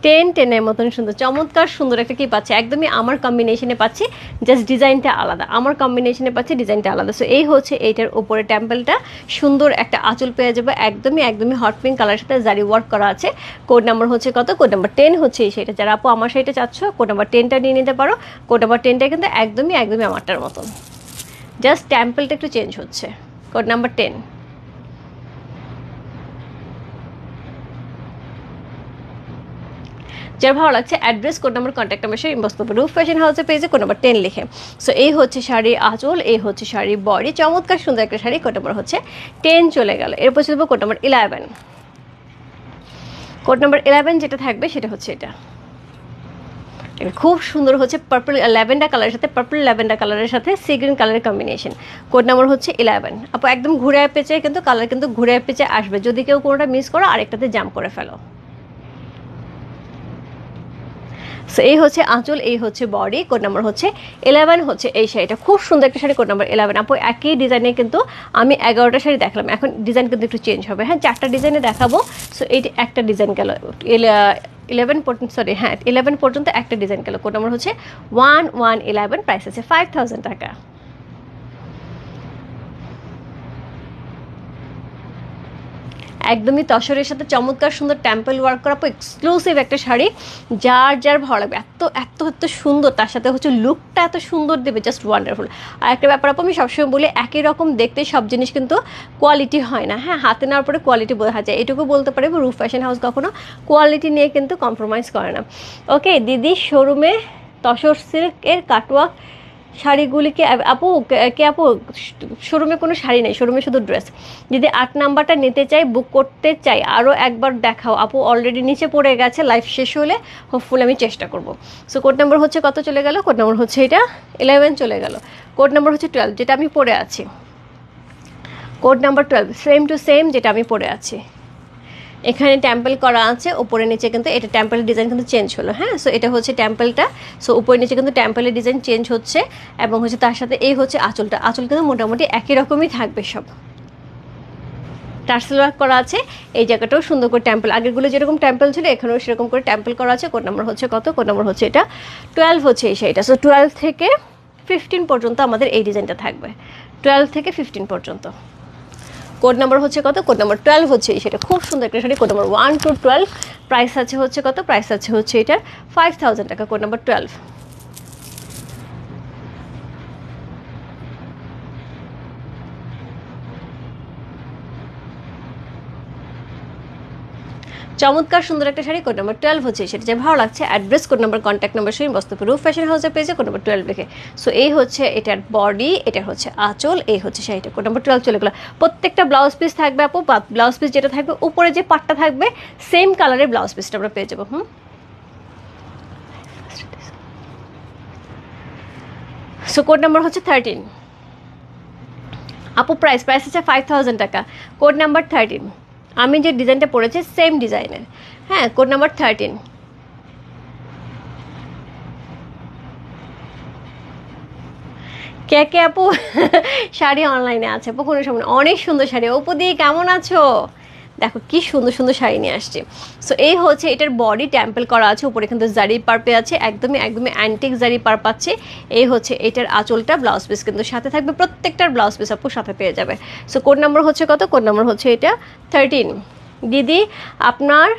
10-10-এর মতন সুন্দর, চমৎকার সুন্দর একটা কি পাচ্ছে, একদমই আমার কম্বিনেশনে পাচ্ছি, জাস্ট ডিজাইনটা আলাদা, আমার কম্বিনেশনে পাচ্ছি, ডিজাইনটা আলাদা। সো এই হচ্ছে এইটার উপরে টেম্পলটা, সুন্দর একটা আঁচল পেয়ে যাবে, একদমই হট পিঙ্ক কালারের সাথে জারি ওয়ার্ক করা আছে। কোড নাম্বার হচ্ছে কত? কোড নাম্বার 10 হচ্ছে এই সেটা। যারা আপু আমার শাড়িটা চাচ্ছ কোড নাম্বার 10টা নিয়ে নিতে পারো। কোড নাম্বার 10টা কিন্তু একদমই আমারটার মতন, জাস্ট টেম্পলটা একটু চেঞ্জ হচ্ছে। Code number 10। যার ভালো লাগছে address, code number, contact number সে ইনবক্স করবে। রূপ ফ্যাশন হাউসের পেজে কোড নাম্বার 10 লিখে। সো এই হচ্ছে শাড়ির আঁচল, এই হচ্ছে শাড়ির বডি, চমৎকার সুন্দর একটা শাড়ি। কোড নাম্বার হচ্ছে 10 চলে গেল। এরপর চলবো কোড নাম্বার 11। কোড নাম্বার 11 যেটা থাকবে সেটা হচ্ছে এটা। খুব সুন্দর হচ্ছে পার্পল ল্যাভেন্ডার কালারের সাথে, পার্পল ল্যাভেন্ডার কালারের সাথে সি গ্রিন কালারের কম্বিনেশন। কোড নাম্বার হচ্ছে 11। আপু একদম ঘুরে পেঁচে কিন্তু কালার কিন্তু ঘুরে পেঁচে আসবে, যদি কেউ কোনোটা মিস করো আরেকটাতে জাম্প করে ফেলো। সো এই হচ্ছে আঁচল, এই হচ্ছে বডি। কোড নাম্বার হচ্ছে 11 হচ্ছে এই শাড়িটা। খুব সুন্দর একটা শাড়ি, কোড নাম্বার 11। আপু একই ডিজাইনে কিন্তু আমি 11টা শাড়ি দেখালাম, এখন ডিজাইন কিন্তু একটু চেঞ্জ হবে। হ্যাঁ, 4টা ডিজাইনে দেখাবো। সো এইটা একটা ডিজাইন গেল, 11 পর্যন্ত, সরি হ্যাঁ 11 পর্যন্ত একটা ডিজাইন গেল। কোড নাম্বার হচ্ছে 1111। প্রাইস আছে 5000 টাকা। একদমই তসরের সাথে চমৎকার সুন্দর টেম্পল ওয়ার্ক করা, এক্সক্লুসিভ একটা শাড়ি। যার ভালো লাগবে, এত এত এত সুন্দর, তার সাথে হচ্ছে লুকটা এত সুন্দর দেবে, জাস্ট ওয়ান্ডারফুল। আর একটা ব্যাপার আপু আমি সবসময় বলি, একই রকম দেখতে সব জিনিস কিন্তু কোয়ালিটি হয় না। হ্যাঁ, হাতে নেওয়ার পরে কোয়ালিটি বোঝা যায়, এটুকু বলতে পারি। রূপ ফ্যাশন হাউস কখনো কোয়ালিটি নিয়ে কিন্তু কম্প্রোমাইজ করে না। ওকে দিদি, শোরুমে তসর সিল্কের কাটওয়ার্ক শাড়িগুলিকে আপু আপু শোরুমে কোনো শাড়ি নেই, শোরুমে শুধু ড্রেস। যদি 8 নাম্বারটা নিতে চাই, বুক করতে চাই, আরও একবার দেখাও আপু। অলরেডি নিচে পড়ে গেছে, লাইভ শেষ হলে হোপফুল আমি চেষ্টা করব। সো কোড নাম্বার হচ্ছে কত চলে গেল? কোড নাম্বার হচ্ছে এটা 11 চলে গেল। কোড নাম্বার হচ্ছে 12 যেটা আমি পড়ে আছি। Code number 12 same to same যেটা আমি পড়ে আছি। এখানে টেম্পল করা আছে উপরে নিচে, কিন্তু এটা টেম্পলের ডিজাইন কিন্তু চেঞ্জ হলো। হ্যাঁ, সো এটা হচ্ছে টেম্পলটা। সো উপরে নিচে কিন্তু টেম্পলের ডিজাইন চেঞ্জ হচ্ছে, এবং হচ্ছে তার সাথে এই হচ্ছে আঁচলটা। আঁচল কিন্তু মোটামুটি একই রকমই থাকবে সব। টার্সেল ওয়ার্ক করা আছে, এই জায়গাটাও সুন্দর করে টেম্পল, আগেরগুলো যেরকম টেম্পল ছিল এখানেও সেরকম করে টেম্পল করা আছে। কোড নাম্বার হচ্ছে কত? কোড নাম্বার হচ্ছে এটা 12 হচ্ছে এই শাড়িটা। সো 12 থেকে 15 পর্যন্ত আমাদের এই ডিজাইনটা থাকবে, 12 থেকে 15 পর্যন্ত। কোড নাম্বার হচ্ছে কত? কোড নাম্বার 12 হচ্ছে সেটা। খুব সুন্দর একটা sari. Code number 1 to 12। Price আছে হচ্ছে কত? প্রাইস আছে হচ্ছে এটার 5000 টাকা। Code number 12। চমৎকার সুন্দর একটা শাড়ি, কোড নাম্বার 12 হচ্ছে সেটা। যে ভালো লাগছে address, code number, contact number শুনে বস্তুপুর রূপ ফ্যাশন হাউসের পেজে কোড নাম্বার 12 লিখে। সো এই হচ্ছে এটার বডি, এটা হচ্ছে আঁচল, এই হচ্ছে শাড়িটা, কোড নাম্বার 12 চলে গেলো। প্রত্যেকটা ব্লাউজ পিস থাকবে আপু, ব্লাউজ পিস যেটা থাকবে উপরে যে পাটটা থাকবে সেম কালারের ব্লাউজ পিসটা আমরা পেয়ে যাবো। সো কোড নাম্বার হচ্ছে 13 আপু। প্রাইস হচ্ছে 5000 টাকা, কোড নাম্বার 13। আমি যে ডিজাইনটা পরেছি সেম ডিজাইনের, হ্যাঁ, কোড নাম্বার 13। কে কে আপু শাড়ি অনলাইনে আছে আপু? কোনো সামনে অনেক সুন্দর শাড়ি। অপু দি কেমন আছো? দেখো কি সুন্দর সুন্দর শাড়ি নিয়ে আসছে। সো এই হচ্ছে এটার বডি, টেম্পল করা আছে, উপরে কিন্তু জারি পার্পে আছে, একদমই অ্যান্টিক জারি পার পাচ্ছে। এই হচ্ছে এটার আঁচলটা, ব্লাউজ পিস কিন্তু সাথে থাকবে, প্রত্যেকটার ব্লাউজ পিস আপু সাথে পেয়ে যাবে। সো কোড নাম্বার হচ্ছে কত? কোড নাম্বার হচ্ছে এটা 13। দিদি আপনার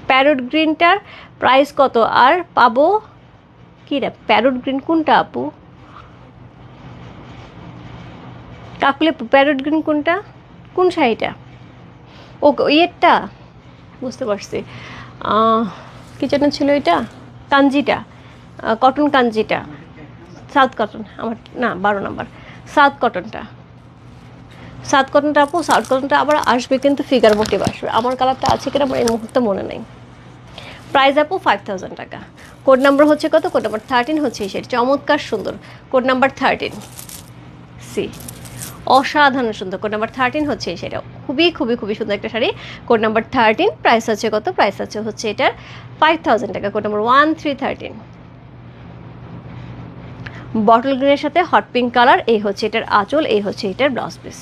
প্যারোট গ্রিনটার প্রাইস কত আর পাবো কি রে? প্যারোট গ্রিন কোনটা আপু? কাকুলে প্যারোট গ্রিন কোনটা, কোন শাড়িটা? ও ইয়েরটা বুঝতে পারছি, কী যেন ছিল এটা, কাঞ্জিটা, কটন কাঞ্জিটা, সাউথ কটন আমার না 12 নাম্বার সাউথ কটনটা, সাউথ কটনটা আপু। সাউথ কটনটা আবার আসবে কিন্তু ফিগার মোটিভ আসবে। আমার কালারটা আছে কিনা আমার এই মুহূর্তে মনে নেই। প্রাইস আপু 5000 টাকা। কোড নাম্বার হচ্ছে কত? কোড নাম্বার 13 হচ্ছে এই শাড়ি, চমৎকার সুন্দর, কোড নাম্বার 13। সি অসাধারণ সুন্দর, কোড নাম্বার 13 হচ্ছে এই শাড়িটা, খুবই খুবই খুবই সুন্দর একটা শাড়ি, কোড নাম্বার 13। প্রাইস আছে কত? প্রাইস আছে হচ্ছে এটার 5000 টাকা, কোড নাম্বার 1313। বটল গ্রিনের সাথে হট পিঙ্ক কালার, এই হচ্ছে এটার আঁচল, এই হচ্ছে এটার ব্লাউজ পিস।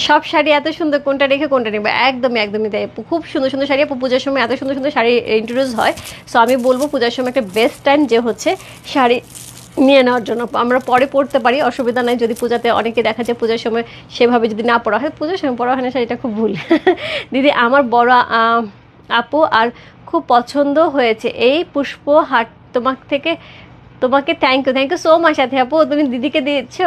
সব শাড়ি এত সুন্দর, কোনটা রেখে কোনটা নেবে? একদমই একদমই তাই। খুব সুন্দর সুন্দর শাড়ি আপু, পূজার সময় এত সুন্দর সুন্দর শাড়ি ইন্ট্রোডিউস হয়। সো আমি বলবো পূজার সময় একটা বেস্ট টাইম যে হচ্ছে শাড়ি নিয়ে নেওয়ার জন্য। আমরা পরে পরতে পারি, অসুবিধা নাই। যদি পূজাতে অনেকে দেখা যায় পূজার সময় সেভাবে যদি না পরা হয়, পূজার সময় পরা হয় না, শাড়িটা খুব ভুল। দিদি আমার বড় আপু আর খুব পছন্দ হয়েছে এই পুষ্প হাট তোমাকে থ্যাংক ইউ সো মাচ। সাথে আপু তুমি দিদিকে দিচ্ছ,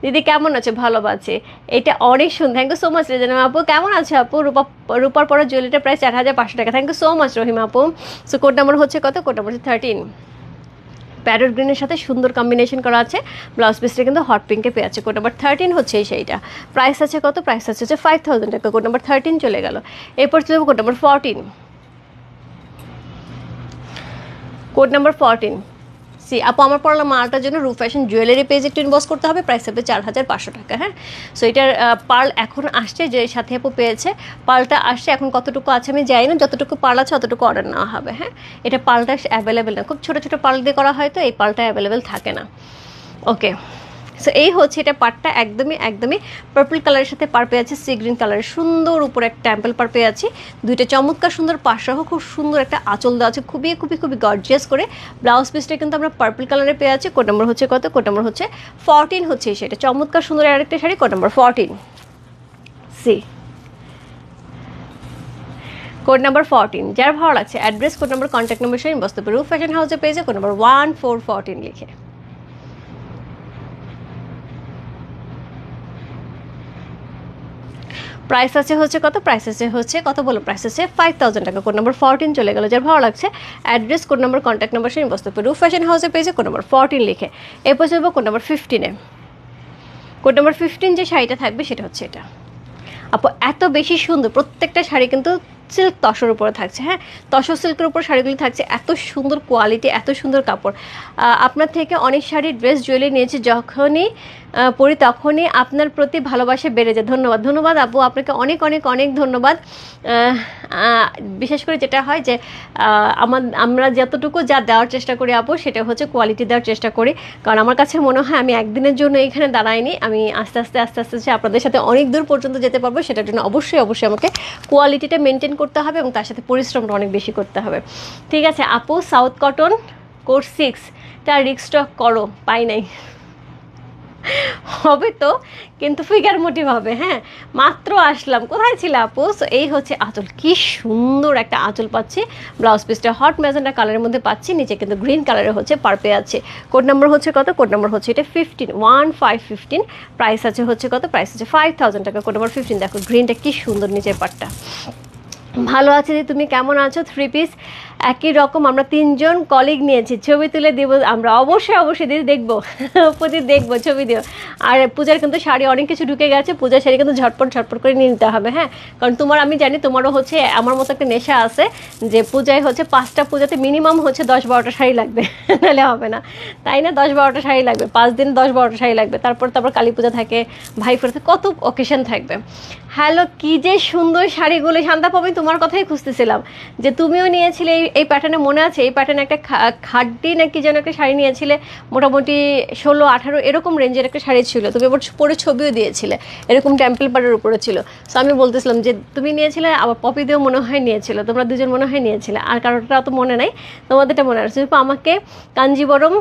দিদি কেমন আছো? ভালো আছে, এটা অনেক সুন্দর, thank you so much. Rezana আপু কেমন আছে আপু? রূপার পরা জুয়েলারিটা প্রায় 4500 টাকা, thank you so much Rahima আপু। সো কোড নাম্বার হচ্ছে কত? কোড নাম্বার হচ্ছে 13। প্যারোট গ্রিনের সাথে সুন্দর কম্বিনেশন করা আছে, ব্লাউজ পিসটা কিন্তু হট পিঙ্কে পেয়ে আছে, কোড নাম্বার 13 হচ্ছে এই শাড়িটা। প্রাইস আছে কত? প্রাইস আছে 5000 টাকা, কোড নাম্বার 13 চলে গেল। এরপর চলে যাবো code number 14। Code number 14। C আপু আমার পড়লাম মালটার জন্য রূপ ফ্যাশন জুয়েলারি পেজ একটু ইনবক্স করতে হবে, প্রাইস হবে 4500 টাকা। হ্যাঁ, সো এটার পার্ল এখন আসছে, যে সাথে আপু পেয়েছে পার্লটা আসছে, এখন কতটুকু আছে আমি জানি না, যতটুকু পার্ল আছে অতটুকু অর্ডার নেওয়া হবে। হ্যাঁ, এটা পার্লটা অ্যাভেলেবেল না, খুব ছোটো ছোটো পার্ল দিয়ে করা হয়, তো এই পার্লটা অ্যাভেলেবেল থাকে না। ওকে, সো এই হচ্ছে এটা পার্টটা, একদমই একদমই পার্পল কালারের সাথে পার পেয়ে আছে, সি গ্রিন কালারের সুন্দর উপরে একটা টেম্পল পার পেয়ে আছি, দুইটা চমৎকার সুন্দর পাশসহ খুব সুন্দর একটা আঁচল দেওয়া আছে, খুবই খুবই খুবই গর্জিয়াস করে। ব্লাউজ পিসটা কিন্তু আমরা পার্পল কালারে পেয়ে আছি, কোড নাম্বার হচ্ছে কত? কোড নাম্বার হচ্ছে 14 হচ্ছে সেটা, চমৎকার সুন্দর আরেকটা sari, code number 14। C code number 14, যার ভালো লাগছে address, code number, contact number সহ ইনবক্স করতে পারো রূপ ফ্যাশন হাউসের পেজে, কোড নাম্বার 1414 লিখে। প্রাইস আছে হচ্ছে কত? প্রাইস আছে হচ্ছে কত বলো? প্রাইস আছে 5000 টাকা, কোড নাম্বার 14 চলে গেল। যার ভালো লাগছে address, code number, contact number সহ ইনবক্স করতে পারো রূপ ফ্যাশন হাউসের পেজে, কোড নাম্বার 14 লিখে। এরপর চলবো কোড নাম্বার 15-এ। কোড নাম্বার 15 যে শাড়িটা থাকবে সেটা হচ্ছে এটা আপু, এত বেশি সুন্দর, প্রত্যেকটা শাড়ি কিন্তু সিল্ক তসর উপরে থাকছে। হ্যাঁ, তসর সিল্কের উপর শাড়িগুলি থাকছে, এত সুন্দর কোয়ালিটি, এত সুন্দর কাপড়। আপনার থেকে অনেক শাড়ি, ড্রেস, জুয়েলারি নিয়েছি, যখনই পরি তখনই আপনার প্রতি ভালোবাসা বেড়ে যায়। ধন্যবাদ, ধন্যবাদ আপু, আপনাকে অনেক অনেক অনেক ধন্যবাদ। বিশেষ করে যেটা হয় যে আমরা যতটুকু যা দেওয়ার চেষ্টা করি আপু, সেটা হচ্ছে কোয়ালিটি দেওয়ার চেষ্টা করি, কারণ আমার কাছে মনে হয় আমি একদিনের জন্য এখানে দাঁড়াইনি, আমি আস্তে আস্তে আস্তে আস্তে আপনাদের সাথে অনেক দূর পর্যন্ত যেতে পারবো, সেটার জন্য অবশ্যই অবশ্যই আমাকে কোয়ালিটিটা মেনটেন করতে হবে এবং তার সাথে পরিশ্রমটা অনেক বেশি করতে হবে। ঠিক আছে আপু, সাউথ কটন কোর্স 6টা রিস্টক করো, পাই নাই। হবে তো, কিন্তু ফিগার মোটিভ হবে। হ্যাঁ, মাত্র আসলাম, কোথায় ছিল আপু? সো এই হচ্ছে আঁচল, কি সুন্দর একটা আঁচল পাচ্ছি। ব্লাউজ পিসটা হট ম্যাজেন্টা কালারের মধ্যে পাচ্ছি, নিচে কিন্তু গ্রিন কালারের হচ্ছে পার্পে আছে। কোড নাম্বার হচ্ছে কত? কোড নাম্বার হচ্ছে এটা 15 প্রাইস আছে হচ্ছে কত? প্রাইস আছে 5000 টাকা। Code number 15। দেখো গ্রিনটা কি সুন্দর নিচের পার্টটা। ভালো আছে যে, তুমি কেমন আছো? 3 পিস একই রকম আমরা 3জন কলিগ নিয়েছি, ছবি তুলে দিব আমরা, অবশ্যই দিদি দেখবো প্রতিদিন দেখবো, ছবি দিও। আর পূজার কিন্তু শাড়ি অনেক কিছু ঢুকে গেছে, পূজার শাড়ি কিন্তু ঝটপট করে নিয়ে নিতে হবে। হ্যাঁ, কারণ তোমার, আমি জানি তোমারও হচ্ছে আমার মতো একটা নেশা আছে যে পূজায় হচ্ছে 5টা পূজাতে মিনিমাম হচ্ছে 10-12টা শাড়ি লাগবে, নাহলে হবে না, তাই না? 10-12টা শাড়ি লাগবে, 5 দিন 10-12টা শাড়ি লাগবে। তারপর কালী পূজা থাকে, ভাইফোঁটা থাকে, কত অকেশন থাকবে। হ্যালো, কি যে সুন্দর শাড়িগুলো! শান্তা পাবি, তোমার কথাই খুঁজতেছিলাম যে তুমিও নিয়েছিলে এই প্যাটার্নে, মনে আছে? এই প্যাটার্নে একটা খাড্ডি নাকি যেন একটা শাড়ি নিয়েছিলে, মোটামুটি 16-18 এরকম রেঞ্জের একটা শাড়ি ছিল, তুমি এবার পরে ছবিও দিয়েছিলে, এরকম টেম্পল পাড়ের উপরে ছিল। সো আমি বলতেছিলাম যে তুমি নিয়েছিলে, আবার পপি দিয়েও মনে হয় নিয়েছিল, তোমরা দুজন মনে হয় নিয়েছিলে, আর কারোটা তো মনে নাই, তোমাদেরটা মনে আছে। আমাকে কাঞ্জিবরম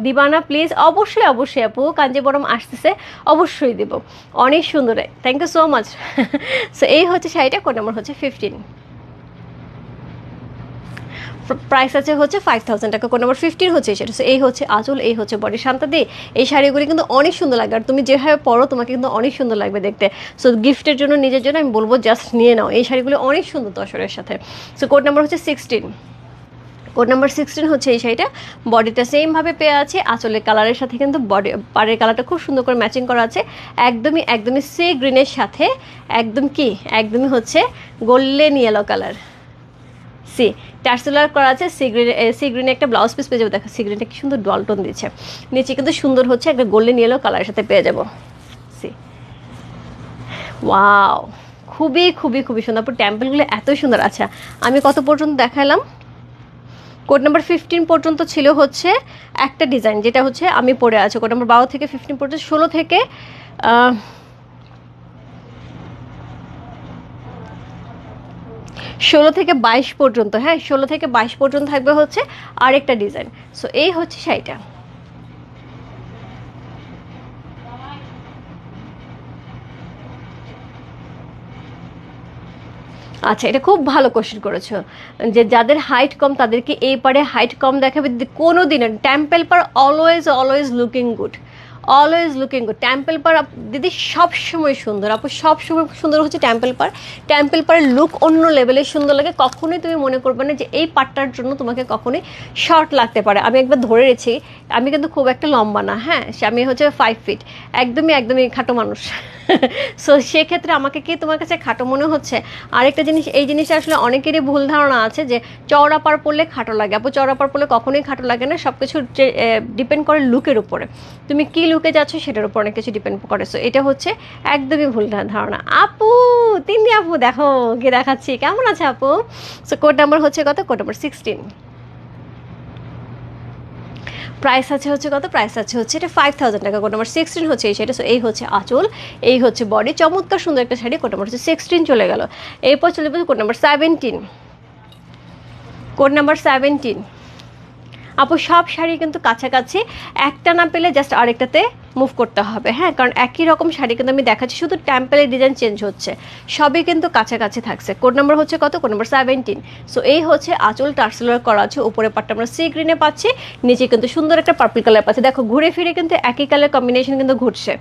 দিবা না প্লিজ? অবশ্যই আপু, কাঞ্জিবরম আসতেছে, অবশ্যই দেব, অনেক সুন্দর, thank you so much. So এই হচ্ছে শাড়িটা, কোড নাম্বার হচ্ছে 15, প্রাইস আছে হচ্ছে 5000 টাকা। কোড নাম্বার 15 হচ্ছে সেটা। সো এই হচ্ছে আঁচল, এই হচ্ছে বডি। শান্তাদি, এই শাড়িগুলি কিন্তু অনেক সুন্দর লাগবে, আর তুমি যেভাবে পরো তোমাকে কিন্তু অনেক সুন্দর লাগবে দেখতে। সো গিফটের জন্য, নিজের জন্য আমি বলবো জাস্ট নিয়ে নাও, এই শাড়িগুলো অনেক সুন্দর তসরের সাথে। সো কোড নাম্বার হচ্ছে 16, কোড নাম্বার 16 হচ্ছে এই শাড়িটা। বডিটা সেমভাবে পেয়ে আছে, আঁচলের কালারের সাথে কিন্তু বডি পাড়ের কালারটা খুব সুন্দর করে ম্যাচিং করা আছে, একদমই সি গ্রিনের সাথে, একদমই হচ্ছে গোল্ডেন ইয়েলো কালার, সি টার্সেলার করা আছে। সি গ্রিনে একটা ব্লাউজ পিস পেয়ে যাবো। দেখো সি গ্রিনটা কি সুন্দর ডলটন দিচ্ছে, নিচে কিন্তু সুন্দর হচ্ছে একটা গোল্ডেন ইয়েলো কালারের সাথে পেয়ে যাবো। সি, ওয়াও, খুবই সুন্দর। পুরো টেম্পলগুলো এত সুন্দর। আচ্ছা, আমি কত পর্যন্ত দেখালাম? কোড নাম্বার 15 পর্যন্ত ছিল হচ্ছে একটা ডিজাইন, যেটা হচ্ছে আমি পরে আছি। কোড নাম্বার 12 থেকে 15 পর্যন্ত, 16 থেকে 22 পর্যন্ত। হ্যাঁ, 16 থেকে 22 পর্যন্ত থাকবে হচ্ছে আরেকটা ডিজাইন। সো এই হচ্ছে শাড়িটা। আচ্ছা, এটা খুব ভালো কোশ্চেন করেছো, যে যাদের হাইট কম তাদেরকে এই পারে হাইট কম দেখাবে কোনো দিনের। টেম্পল পার অলওয়েজ লুকিং গুড, টেম্পল পার দিদি সবসময় সুন্দর, আপু সবসময় সুন্দর হচ্ছে টেম্পল পারের লুক অন্য লেভেলের সুন্দর লাগে। কখনোই তুমি মনে করবে না যে এই পার্টটার জন্য তোমাকে কখনোই শর্ট লাগতে পারে। আমি একবার ধরে রেছি, আমি কিন্তু খুব একটা লম্বা না, হ্যাঁ, আমি হচ্ছে 5 ফিট, একদমই খাটো মানুষ। সো সেক্ষেত্রে আমাকে কি তোমার কাছে খাটো মনে হচ্ছে? আরেকটা জিনিস, এই জিনিসটা আসলে অনেকেরই ভুল ধারণা আছে যে চওড়া পাড় পরলে খাটো লাগে। আপু চওড়া পাড় পরলে কখনোই খাটো লাগে না, সব কিছু ডিপেন্ড করে লুকের উপরে, তুমি কি লুকে যাচ্ছ সেটার উপর অনেক কিছু ডিপেন্ড করে। সো এটা হচ্ছে একদমই ভুল ধারণা। আপু তিন্নি আপু, দেখো গিয়ে দেখাচ্ছি, কেমন আছে আপু? সো কোড নাম্বার হচ্ছে কত? কোড নাম্বার 16, প্রাইস আছে হচ্ছে কত? প্রাইস আছে হচ্ছে এটা 5000 টাকা। কোড নাম্বার 16 হচ্ছে এই শাড়িটা। সো এই হচ্ছে আঁচল, এই হচ্ছে বডি, চমৎকার সুন্দর একটা শাড়ি। কোড নাম্বার হচ্ছে 16 চলে গেল। এরপর চলে যাবে কোড নাম্বার 17, কোড নাম্বার 17। আপু সব শাড়ি কিন্তু কাছাকাছি, একটা না পেলে জাস্ট আরেকটাতে মুভ করতে হবে। হ্যাঁ, কারণ একই রকম শাড়ি কিন্তু আমি দেখাচ্ছি, শুধু টেম্পলের ডিজাইন চেঞ্জ হচ্ছে, সবই কিন্তু কাছাকাছি থাকছে। কোড নাম্বার হচ্ছে কত? Code number 17। সো এই হচ্ছে আঁচল, টার্সেলার করা আছে, উপরে পাটটা আমরা সি গ্রিনে পাচ্ছি, নিচে কিন্তু সুন্দর একটা পার্পল কালার পাচ্ছি। দেখো ঘুরে ফিরে কিন্তু একই কালার কম্বিনেশন কিন্তু ঘুরছে,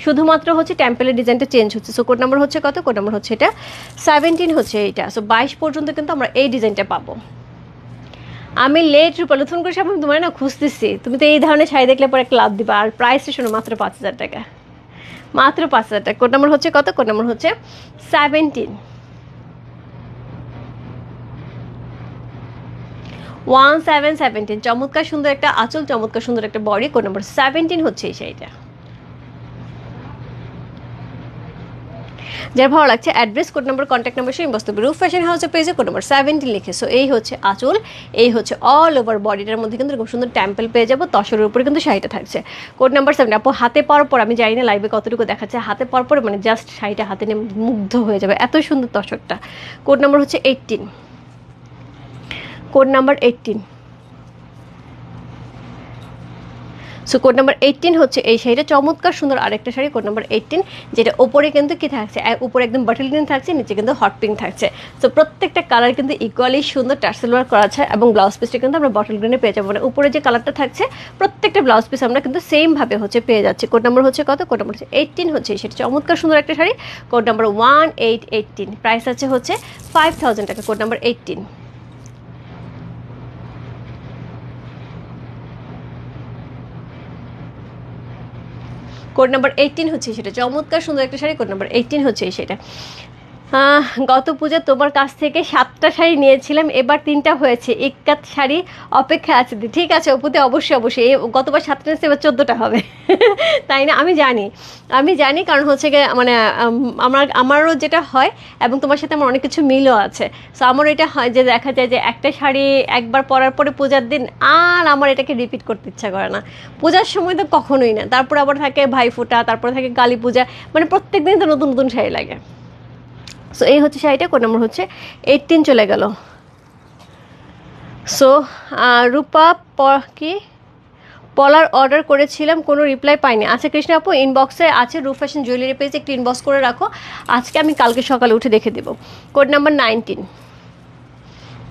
শুধুমাত্র হচ্ছে টেম্পলের ডিজাইনটা চেঞ্জ হচ্ছে। সো কোড নাম্বার হচ্ছে কত? কোড নাম্বার হচ্ছে এটা 17 হচ্ছে এইটা। সো 22 পর্যন্ত কিন্তু আমরা এই ডিজাইনটা পাবো। আমি লেট রূপা নতুন করে সব তোমার না খুঁজতেছি, তুমি তো এই ধরনের শাড়ি দেখলে পরে একটা লাভ দিবা। আর প্রাইসটা শোনো, মাত্র 5000 টাকা, মাত্র 5000 টাকা। কোড নাম্বার হচ্ছে কত? কোড নাম্বার হচ্ছে 17, 1717। চমৎকার সুন্দর একটা আঁচল, চমৎকার সুন্দর একটা বডি। কোড নাম্বার 17 হচ্ছে এই শাড়িটা। যার ভালো লাগছে address, code number, contact number সেই বস্তু রূপ ফ্যাশন হাউসের পেজে কোড নাম্বার 17 লিখে। সো এই হচ্ছে আঁচল, এই হচ্ছে অল ওভার বডিটার মধ্যে কিন্তু খুব সুন্দর টেম্পল পেয়ে যাবো, তসরের উপরে কিন্তু শাড়িটা থাকছে। Code number 7। আপু হাতে পাওয়ার পর, আমি জানি না লাইভে কতটুকু দেখাচ্ছে, হাতে পাওয়ার পরে মানে জাস্ট শাড়িটা হাতে নিয়ে মুগ্ধ হয়ে যাবে, এত সুন্দর তসরটা। কোড নাম্বার হচ্ছে 18, code number 18। So code number 18 হচ্ছে এই শাড়িটা, চমৎকার সুন্দর আরেকটা শাড়ি কোড নাম্বার 18, যেটা ওপরে কিন্তু কি থাকছে, উপরে একদম বাটল গ্রিন থাকছে, নিচে কিন্তু হট পিঙ্ক থাকছে। সো প্রত্যেকটা কালার কিন্তু ইকুয়ালি সুন্দর টার্সেল ওয়ার্ক করা আছে, এবং ব্লাউজ পিসটা কিন্তু আমরা বটল গ্রিনে পেয়ে যাবো, মানে উপরে যে কালারটা থাকছে প্রত্যেকটা ব্লাউজ পিস আমরা কিন্তু সেম ভাবে হচ্ছে পেয়ে যাচ্ছি। কোড নাম্বার হচ্ছে কত, কোড নাম্বার হচ্ছে 18 হচ্ছে সেটা, চমৎকার সুন্দর একটা শাড়ি কোড নাম্বার 1818, প্রাইস আছে হচ্ছে 5000 টাকা কোড নাম্বার 18। কোড নাম্বার 18 হচ্ছে সেটা, চমৎকার সুন্দর একটা শাড়ি কোড নাম্বার 18 হচ্ছে সেটা। গত পূজা তোমার কাছ থেকে 7টা শাড়ি নিয়েছিলাম, এবার 3টা হয়েছে, একাত শাড়ি অপেক্ষা আছে। ঠিক আছে অপুতে, অবশ্যই অবশ্যই, গতবার 7টা নিয়েছে, এবার 14টা হবে তাই না? আমি জানি কারণ হচ্ছে গিয়ে মানে আমারও যেটা হয়, এবং তোমার সাথে আমার অনেক কিছু মিলও আছে। সো আমারও এটা হয় যে দেখা যায় যে একটা শাড়ি একবার পরার পরে পূজার দিন আর আমার এটাকে রিপিট করতে ইচ্ছা করে না, পূজার সময় তো কখনোই না, তারপর আবার থাকে ভাইফোঁটা, তারপরে থাকে কালী পূজা, মানে প্রত্যেক দিন তো নতুন নতুন শাড়ি লাগে। সো এই হচ্ছে শাড়িটা, কোড নাম্বার হচ্ছে 18 চলে গেল। সো রূপা কি পলার অর্ডার করেছিলাম, কোনো রিপ্লাই পাইনি। আচ্ছা কৃষ্ণা আপু, ইনবক্সে আছে রূপ ফ্যাশন জুয়েলারি পেজে, একটু ইনবক্স করে রাখো, আজকে আমি কালকে সকালে উঠে দেখে দেবো। কোড নাম্বার 19,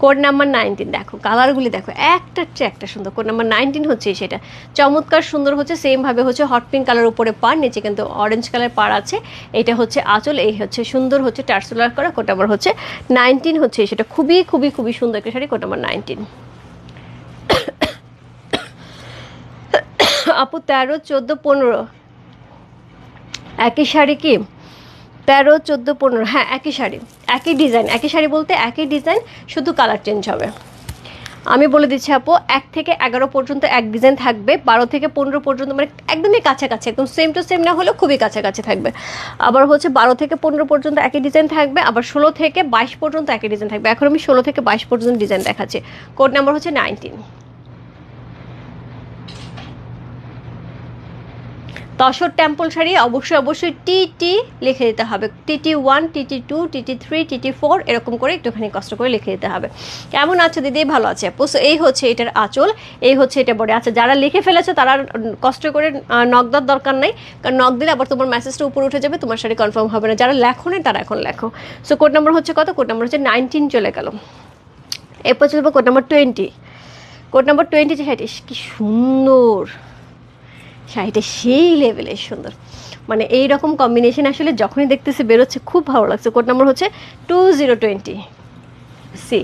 কোড নাম্বার 19 দেখো, কালারগুলি দেখো, একটার চেয়ে একটা সুন্দর। কোড নাম্বার 19 হচ্ছে সেটা, চমৎকার সুন্দর হচ্ছে, সেমভাবে হচ্ছে হট পিঙ্ক কালার উপরে পার, নিচে কিন্তু অরেঞ্জ কালার পার আছে, এটা হচ্ছে আঁচল, এই হচ্ছে সুন্দর হচ্ছে টার্সেলার করা। কোড নাম্বার হচ্ছে 19 হচ্ছে সেটা, খুবই খুবই খুবই সুন্দর একটা শাড়ি কোড নাম্বার 19। আপু 13, 14, 15 একই শাড়ি কি? 13, 14, 15 হ্যাঁ একই শাড়ি, একই ডিজাইন, একই শাড়ি বলতে একই ডিজাইন, শুধু কালার চেঞ্জ হবে। আমি বলে দিচ্ছি আপু, 1 থেকে 11 পর্যন্ত এক ডিজাইন থাকবে, 12 থেকে 15 পর্যন্ত মানে একদমই কাছাকাছি, একদম সেম টু সেম না হলেও খুবই কাছাকাছি থাকবে। আবার হচ্ছে 12 থেকে 15 পর্যন্ত একই ডিজাইন থাকবে, আবার 16 থেকে 22 পর্যন্ত একই ডিজাইন থাকবে। এখন আমি 16 থেকে 22 পর্যন্ত ডিজাইন দেখাচ্ছি। কোড নাম্বার হচ্ছে 19। তসর টেম্পল শাড়ি অবশ্যই অবশ্যই টিটি লিখে দিতে হবে, TT1, TT2, TT3, TT4 এরকম করে একটুখানি কষ্ট করে লিখে দিতে হবে। কেমন আছো দিদি? ভালো আছে আপু। সো এই হচ্ছে এটার আঁচল, এই হচ্ছে এটা বডি। আচ্ছা যারা লিখে ফেলেছো তারা কষ্ট করে নক দেওয়ার দরকার নাই, কারণ নক দিলে আবার তোমার মেসেজটা উপরে উঠে যাবে, তোমার শাড়ি কনফার্ম হবে না। যারা লেখো না তারা এখন লেখো। সো কোড নাম্বার হচ্ছে কত? কোড নাম্বার হচ্ছে 19 চলে গেল। এরপর চলবে কোড নাম্বার 20। কোড নাম্বার 20 যে শাড়িটি কি সুন্দর, শাড়িটা সেই লেভেলের সুন্দর, মানে এই রকম কম্বিনেশন আসলে যখনই দেখতেছে বেরোচ্ছে খুব ভালো লাগছে। কোড নাম্বার হচ্ছে 2020 সি,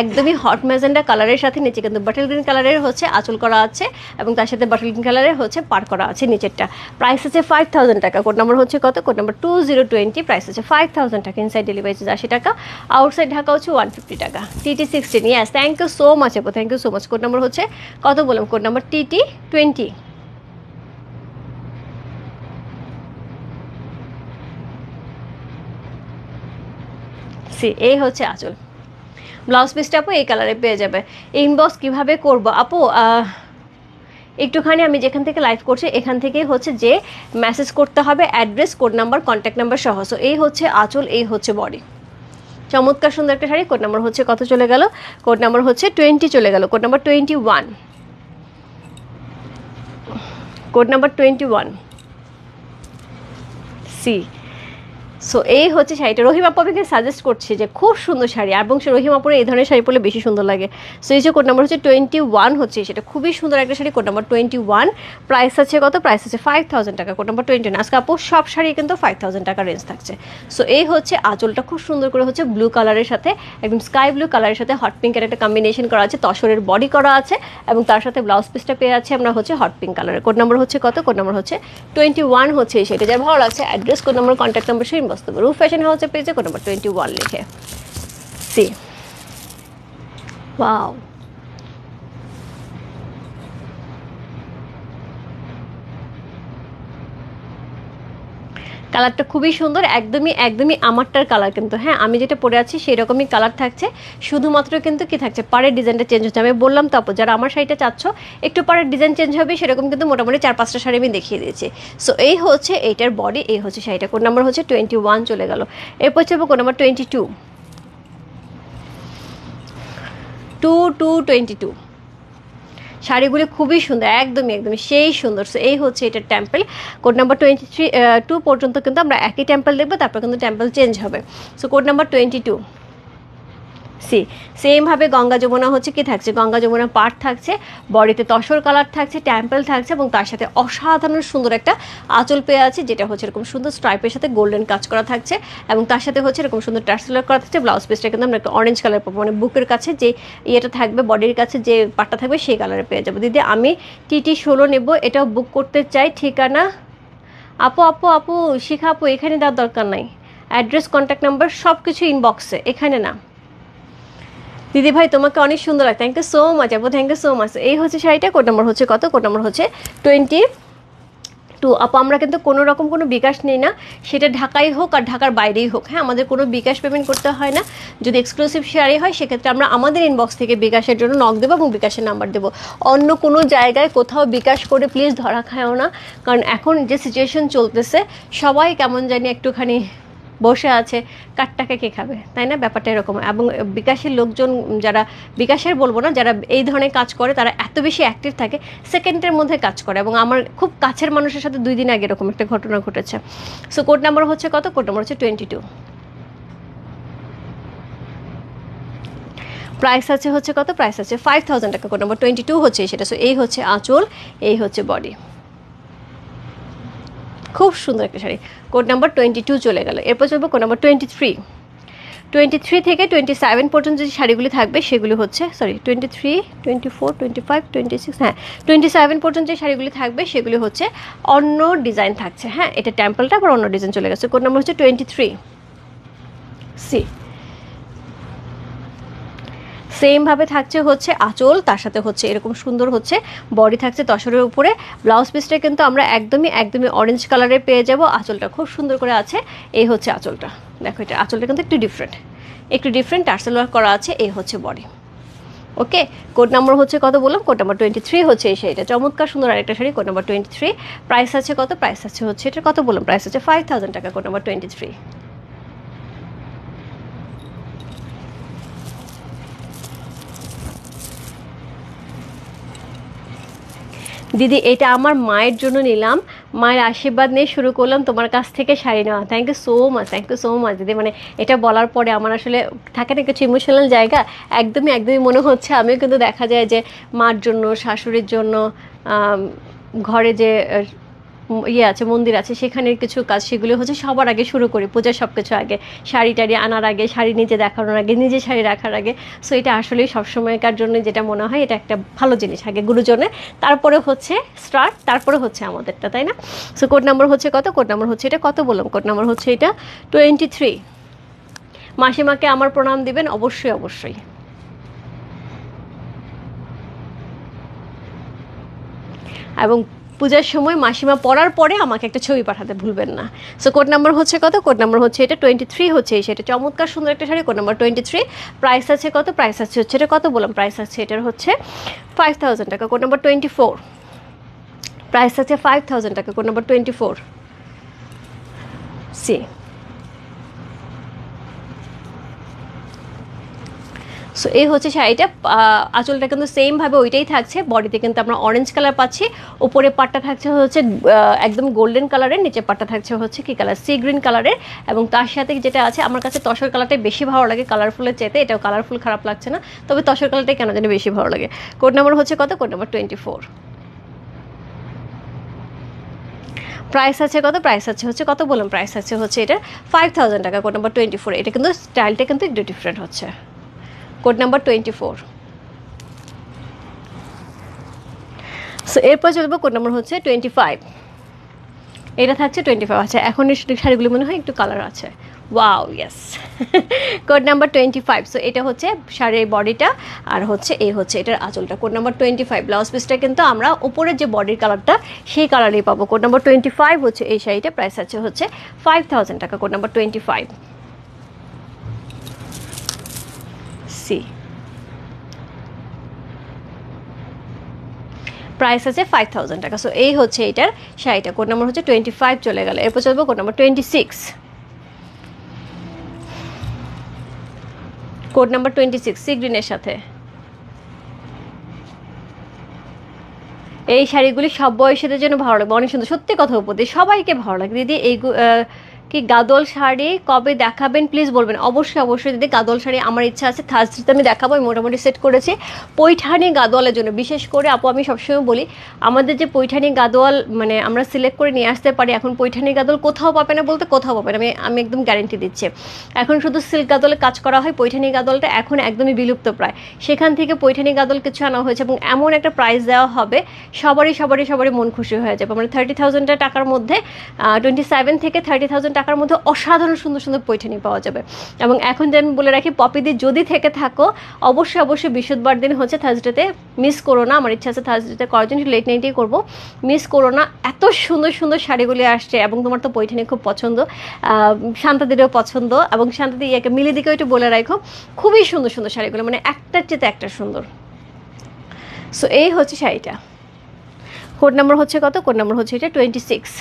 একদমই হট ম্যাজেন্ডা কালারের সাথে নিচে কিন্তু বাটল গ্রিন কালারের হচ্ছে আঁচল করা আছে, এবং তার সাথে বাটল গ্রিন কালারের হচ্ছে পার করা আছে নিচেরটা। প্রাইস আছে 5000 টাকা। কোড নাম্বার হচ্ছে কত? কোড নাম্বার 2020, প্রাইস আছে 5000 টাকা। ইনসাইড ডেলিভারি চার্জ 80 টাকা, আউটসাইড ঢাকা হচ্ছে 150 টাকা। TT16, yes thank you so much আপু, thank you so much. Code number হচ্ছে কত বললাম? Code number TT20। এই হচ্ছে আঁচল, ব্লাউজ পিসটা আপু এই কালারে পেয়ে যাবে। ইনবক্স কিভাবে করব আপু? একটুখানি আমি যেখান থেকে লাইভ করছি এখান থেকেই হচ্ছে যে মেসেজ করতে হবে, address, code number, contact number সহ। সো এই হচ্ছে আঁচল, এই হচ্ছে বডি, চমৎকার সুন্দর একটা শাড়ি। কোড নাম্বার হচ্ছে কত চলে গেল? কোড নাম্বার হচ্ছে 20 চলে গেল। Code number 21, code number 21 C. So এই হচ্ছে শাড়িটা। রহিম আপু আমাকে সাজেস্ট করছে যে খুব সুন্দর শাড়ি, এবং সে রহিম আপুর এই ধরনের শাড়ি পরলে বেশি সুন্দর লাগে। সো এই যে কোড নাম্বার হচ্ছে 21 হচ্ছে সেটা, খুবই সুন্দর একটা শাড়ি। কোড নাম্বার 21, প্রাইস আছে কত? প্রাইস আছে 5000 টাকা। Code number 21। আজকে আপু সব শাড়ি কিন্তু 5000 টাকা রেঞ্জ থাকছে। সো এই হচ্ছে আঁচলটা, খুব সুন্দর করে হচ্ছে ব্লু কালারের সাথে, একদম স্কাই ব্লু কালারের সাথে হট পিঙ্কের একটা কম্বিনেশন করা আছে, তসরের বডি করা আছে, এবং তার সাথে ব্লাউজ পিসটা পেয়ে আছে আমরা হচ্ছে হট পিঙ্ক কালারের। কোড নাম্বার হচ্ছে কত? কোড নাম্বার হচ্ছে 21 হচ্ছে সেটা। যার ভালো লাগছে address, code number, contact number সেই বস্তু রূপ ফ্যাশন হাউসের পেজে কোড নাম্বার 21 লিখে সি। ওয়াও, কালারটা খুবই সুন্দর, একদমই একদমই আমারটার কালার কিন্তু। হ্যাঁ, আমি যেটা পরে আছি সেই রকমই কালার থাকছে, শুধুমাত্র কিন্তু কি থাকছে, পাড়ের ডিজাইনটা চেঞ্জ হচ্ছে। আমি বললাম তো আপু, যারা আমার শাড়িটা চাচ্ছ একটু পাড়ের ডিজাইন চেঞ্জ হবে, সেরকম কিন্তু মোটামুটি 4-5টা শাড়ি আমি দেখিয়ে দিয়েছি। সো এই হচ্ছে এইটার বডি, এই হচ্ছে শাড়িটা। কোড নাম্বার হচ্ছে 21 চলে গেল। এরপর চলবো কোড নাম্বার 22। শাড়িগুলি খুবই সুন্দর, একদমই একদমই সেই সুন্দর। সো এই হচ্ছে এটার টেম্পল। কোড নাম্বার 2 পর্যন্ত কিন্তু আমরা একই টেম্পল দেখবো, তারপর কিন্তু টেম্পল চেঞ্জ হবে। So code number 22 C. সেমভাবে গঙ্গা যমুনা হচ্ছে কি থাকছে, গঙ্গা যমুনা পাড় থাকছে, বডিতে তসর কালার থাকছে, টেম্পল থাকছে, এবং তার সাথে অসাধারণ সুন্দর একটা আঁচল পেয়ে আছে, যেটা হচ্ছে এরকম সুন্দর স্ট্রাইপের সাথে গোল্ডেন কাজ করা থাকছে, এবং তার সাথে হচ্ছে এরকম সুন্দর টার্সেলার করা থাকছে। ব্লাউজ পিসটা কিন্তু আমরা একটা অরেঞ্জ কালার পাবো, মানে বুকের কাছে যে ইয়েটা থাকবে, বডির কাছে যে পাটটা থাকবে সেই কালারে পেয়ে যাবো। দিদি আমি TT16 নেব, এটাও বুক করতে চাই, ঠিকানা আপু আপু আপু শিখা আপু এখানে দেওয়ার দরকার নাই, অ্যাড্রেস কন্ট্যাক্ট নাম্বার সব কিছু ইনবক্সে, এখানে না। দিদি ভাই তোমাকে অনেক সুন্দর লাগে, থ্যাংক ইউ সো মাচ আপু, থ্যাংক ইউ সো মাচ। এই হচ্ছে শাড়িটা, কোড নাম্বার হচ্ছে কত, কোড নাম্বার হচ্ছে 22 আপু। আমরা কিন্তু কোনো রকম কোনো বিকাশ নেই না, সেটা ঢাকাই হোক আর ঢাকার বাইরেই হোক, হ্যাঁ আমাদের কোনো বিকাশ পেমেন্ট করতে হয় না। যদি এক্সক্লুসিভ শাড়ি হয় সেক্ষেত্রে আমরা আমাদের ইনবক্স থেকে বিকাশের জন্য নক দেবো এবং বিকাশের নাম্বার দেবো। অন্য কোনো জায়গায় কোথাও বিকাশ করে প্লিজ ধরা খায়ও না, কারণ এখন যে সিচুয়েশন চলতেছে সবাই কেমন জানি একটুখানি বসে আছে, কার টাকা কে খাবে, তাই না? ব্যাপারটা এরকম। এবং বিকাশের লোকজন যারা, বিকাশের বলবো না, যারা এই ধরনের কাজ করে তারা এত বেশি অ্যাক্টিভ থাকে, সেকেন্ডের মধ্যে কাজ করে। এবং আমার খুব কাছের মানুষের সাথে 2 দিন আগে এরকম একটা ঘটনা ঘটেছে। সো কোড নাম্বার হচ্ছে কত, কোড নাম্বার হচ্ছে 22। প্রাইস আছে হচ্ছে কত, প্রাইস আছে 5000 টাকা, কোড নাম্বার 22 হচ্ছে সেটা। সো এই হচ্ছে আঁচল, এই হচ্ছে বডি, খুব সুন্দর একটা শাড়ি। কোড নাম্বার 22 চলে গেল। এরপর চলবো কোড নাম্বার 23 থেকে 27 পর্যন্ত যে শাড়িগুলি থাকবে সেগুলি হচ্ছে, সরি 23, 24, 25, 26, হ্যাঁ 27 পর্যন্ত যে শাড়িগুলি থাকবে সেগুলি হচ্ছে অন্য ডিজাইন থাকছে। হ্যাঁ এটা টেম্পলটা আবার অন্য ডিজাইন চলে গেছে। কোড নাম্বার হচ্ছে 23 সি। সেমভাবে থাকছে হচ্ছে আঁচল, তার সাথে হচ্ছে এরকম সুন্দর হচ্ছে বডি থাকছে তসরের উপরে। ব্লাউজ পিসটা কিন্তু আমরা একদমই একদমই অরেঞ্জ কালারের পেয়ে যাব। আঁচলটা খুব সুন্দর করে আছে, এই হচ্ছে আঁচলটা, দেখো এটা আঁচলটা কিন্তু একটু ডিফারেন্ট টার্সেল ওয়ার্ক করা আছে। এই হচ্ছে বডি। ওকে, কোড নাম্বার হচ্ছে কত বললাম, কোড নাম্বার 23 হচ্ছে এই শাড়িটা, চমৎকার সুন্দর আরেকটা শাড়ি। কোড নাম্বার 23, প্রাইস আছে কত, প্রাইস আছে হচ্ছে এটা কত বললাম, প্রাইস আছে 5000 টাকা। Code number 23। দিদি এটা আমার মায়ের জন্য নিলাম, মায়ের আশীর্বাদ নিয়ে শুরু করলাম তোমার কাছ থেকে শাড়ি নেওয়া। Thank you so much, thank you so much দিদি। মানে এটা বলার পরে আমার আসলে থাকে না কিছু ইমোশনাল জায়গা, একদমই মনে হচ্ছে আমিও কিন্তু দেখা যায় যে মার জন্য, শাশুড়ির জন্য, ঘরে যে ইয়ে আছে, মন্দির আছে, সেখানের কিছু কাজ সেগুলো হচ্ছে সবার আগে শুরু করি, পূজার সব কিছু আগে, শাড়ি টাড়ি আনার আগে, শাড়ি নিজে দেখানোর আগে, নিজে শাড়ি রাখার আগে। সো এটা আসলেই সবসময়কার জন্য যেটা মনে হয় এটা একটা ভালো জিনিস, আগে গুরুজনের, তারপরে হচ্ছে স্টার্ট, তারপরে হচ্ছে আমাদেরটা, তাই না? সো কোড নাম্বার হচ্ছে কত, কোড নাম্বার হচ্ছে এটা কত বললাম, কোড নাম্বার হচ্ছে এটা 23। মাসিমাকে আমার প্রণাম দিবেন অবশ্যই অবশ্যই। এবং পূজার সময় মাসিমা পড়ার পরে আমাকে একটা ছবি পাঠাতে ভুলবেন না। সো কোড নাম্বার হচ্ছে কত, কোড নাম্বার হচ্ছে এটা 23 হচ্ছে এই সেটা, চমৎকার সুন্দর একটা শাড়ি। কোড নাম্বার 23, প্রাইস আছে কত, প্রাইস আছে হচ্ছে এটা কত বললাম, প্রাইস আছে এটার হচ্ছে 5000 টাকা। কোড নাম্বার 24, প্রাইস আছে 5000 টাকা। Code number 24 C. সো এই হচ্ছে শাড়িটা, আঁচলটা কিন্তু সেমভাবে ওইটাই থাকছে, বডিতে কিন্তু আমরা অরেঞ্জ কালার পাচ্ছি, উপরে পাটটা থাকছে হচ্ছে একদম গোল্ডেন কালারের, নিচে পাটটা থাকছে হচ্ছে কি কালার, সি গ্রিন কালারের, এবং তার সাথে যেটা আছে আমার কাছে তসর কালারটাই বেশি ভালো লাগে কালারফুলের চাইতে, এটাও কালারফুল খারাপ লাগছে না, তবে তসর কালারটাই কেন জানি বেশি ভালো লাগে। কোড নাম্বার হচ্ছে কত, কোড নাম্বার 24, প্রাইস আছে কত, প্রাইস আছে হচ্ছে কত বললাম, প্রাইস আছে হচ্ছে এটা 5000 টাকা। কোড নাম্বার 24, এটা কিন্তু স্টাইলটা কিন্তু একটু ডিফারেন্ট হচ্ছে। Code number 24। সো এরপর চলবো কোড নাম্বার হচ্ছে 25, এটা থাকছে 25। আচ্ছা এখন এই শাড়িগুলো মনে হয় একটু কালার আছে, wow yes. Code number 25। So এটা হচ্ছে শাড়ির বডিটা, আর হচ্ছে এই হচ্ছে এটার আঁচলটা। Code number 25। ব্লাউজ পিসটা কিন্তু আমরা উপরের যে বডির কালারটা সেই কালারেই পাবো। কোড নাম্বার 25 হচ্ছে এই শাড়িটা, প্রাইস আছে হচ্ছে 5000 টাকা। কোড নাম্বার 25 সি, প্রাইস আছে 5000 টাকা। সো এই হচ্ছে এটার শাড়িটা, কোড নাম্বার হচ্ছে 25 চলে গেল। এরপর চলবো code number 26, code number 26 C গ্রিনের সাথে। এই শাড়িগুলি সব বয়সীদের জন্য ভালো লাগবে, অনেক সুন্দর, সত্যি কথা উপদেশ, সবাইকে ভালো লাগে দিদি। এই কি গাদল শাড়ি কবে দেখাবেন প্লিজ বলবেন। অবশ্যই অবশ্যই দিদি, গাদল শাড়ি আমার ইচ্ছা আছে থার্সডেতে আমি দেখাবো, আমি মোটামুটি সেট করেছি পৈঠানি গাদোয়ালের জন্য। বিশেষ করে আপু আমি সবসময় বলি আমাদের যে পৈঠানি গাদোয়াল মানে আমরা সিলেক্ট করে নিয়ে আসতে পারি, এখন পৈঠানি গাদোয়াল কোথাও পাবে না বলতে কোথাও পাবে না, আমি একদম গ্যারেন্টি দিচ্ছি। এখন শুধু সিল্ক গাদোয়ালে কাজ করা হয়, পৈঠানি গাদোয়ালটা এখন একদমই বিলুপ্ত প্রায়, সেখান থেকে পৈঠানি গাদোয়াল কিছু আনা হয়েছে এবং এমন একটা প্রাইস দেওয়া হবে সবারই মন খুশি হয়ে যাবে। মানে 30,000 টাকার মধ্যে 27 থেকে 30,000 টাকার মধ্যে অসাধারণ সুন্দর সুন্দর পৈঠানি পাওয়া যাবে। এবং এখন যে আমি বলে রাখি পপিদি যদি থেকে থাকো অবশ্যই বৃহস্পতিবার দিন হচ্ছে থার্সডেতে মিস করো না, আমার ইচ্ছা আছে থার্সডেতে করার জন্য, লেট নাইটেই করবো, মিস করো না। এত সুন্দর সুন্দর শাড়িগুলি আসছে এবং তোমার তো পৈঠানি খুব পছন্দ, শান্তাদিরও পছন্দ, এবং শান্তাদি ইয়াকে মিলিদিকেও একটু বলে রাখো, খুবই সুন্দর সুন্দর শাড়িগুলো, মানে একটার চেয়ে একটা সুন্দর। সো এই হচ্ছে শাড়িটা, কোড নাম্বার হচ্ছে কত, কোড নাম্বার হচ্ছে এটা 26।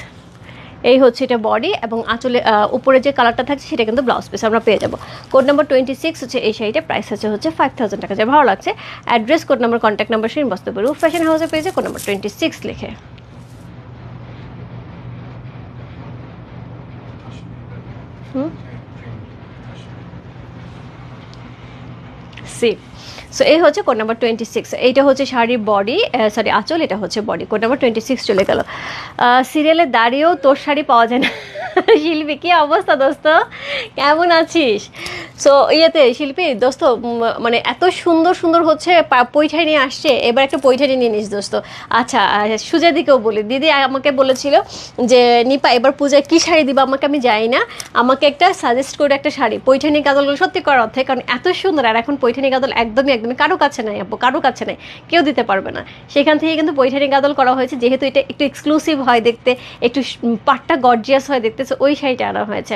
এই হচ্ছে এটা বডি এবং আঁচলে উপরে যে কালারটা থাকছে সেটা কিন্তু ব্লাউজ পিস আমরা পেয়ে যাবো। কোড নাম্বার 26 হচ্ছে এই শাড়িটা, প্রাইস হচ্ছে 5,000 টাকা। যা ভালো লাগছে address, code number, contact number সেই বস্তু রূপ ফ্যাশন হাউসে পেয়েছে কোড নাম্বার 26 লিখে। সি সো এই হচ্ছে কোড নাম্বার 26, এইটা হচ্ছে শাড়ির বডি, সরি আঁচল, এটা হচ্ছে বডি। কোড নাম্বার 26 চলে গেল। সিরিয়ালে দাঁড়িয়েও তোর শাড়ি পাওয়া যায় না। শিল্পী কী অবস্থা দোস্ত, কেমন আছিস? সো ইয়েতে শিল্পী দোস্ত মানে এত সুন্দর সুন্দর হচ্ছে পৈঠানি আসছে, এবার একটা পৈঠানি নিয়ে নিস দোস্ত। আচ্ছা সুজাদিকেও বলি, দিদি আমাকে বলেছিল যে নিপা এবার পূজায় কী শাড়ি দিবা আমাকে, আমি যাই না, আমাকে একটা সাজেস্ট করে একটা শাড়ি। পৈঠানি গাদলগুলো সত্যি করার অর্থে, কারণ এত সুন্দর, আর এখন পৈঠানি গাদল একদমই কারো কাছে নাই আপু, কারো কাছে নাই, কেউ দিতে পারবে না। সেখান থেকে কিন্তু পৈঠানি গাদল করা হয়েছে, যেহেতু এটা একটু এক্সক্লুসিভ হয় দেখতে, একটু পাটটা গর্জিয়াস হয় দেখতে, সো ওই শাড়িটা আনা হয়েছে।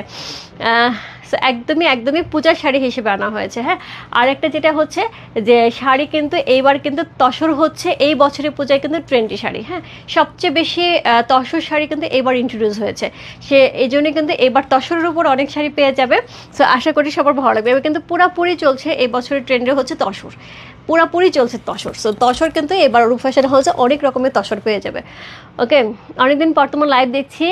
সো একদমই পূজার শাড়ি হিসেবে আনা হয়েছে। হ্যাঁ, আর একটা যেটা হচ্ছে যে শাড়ি কিন্তু এইবার কিন্তু তসর হচ্ছে, এই বছরের পূজায় কিন্তু ট্রেন্ডি শাড়ি, হ্যাঁ সবচেয়ে বেশি তসর শাড়ি কিন্তু এবার ইন্ট্রোডিউস হয়েছে, সে এই জন্যই কিন্তু এবার তসরের উপর অনেক শাড়ি পেয়ে যাবে। সো আশা করি সবার ভালো লাগবে। এবার কিন্তু পুরাপুরি চলছে এই বছরের ট্রেন্ডে হচ্ছে তসর, পুরাপুরি চলছে তসর। সো তসর কিন্তু এবার রূপ ফ্যাশন হাউসে অনেক রকমের তসর পেয়ে যাবে। ওকে, অনেকদিন পর তোমার লাইভ দেখছি,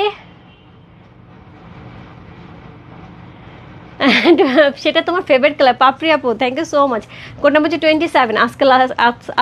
সেটা তোমার ফেভারিট কালার পাপড়ি আপু, thank you so much. Code number 27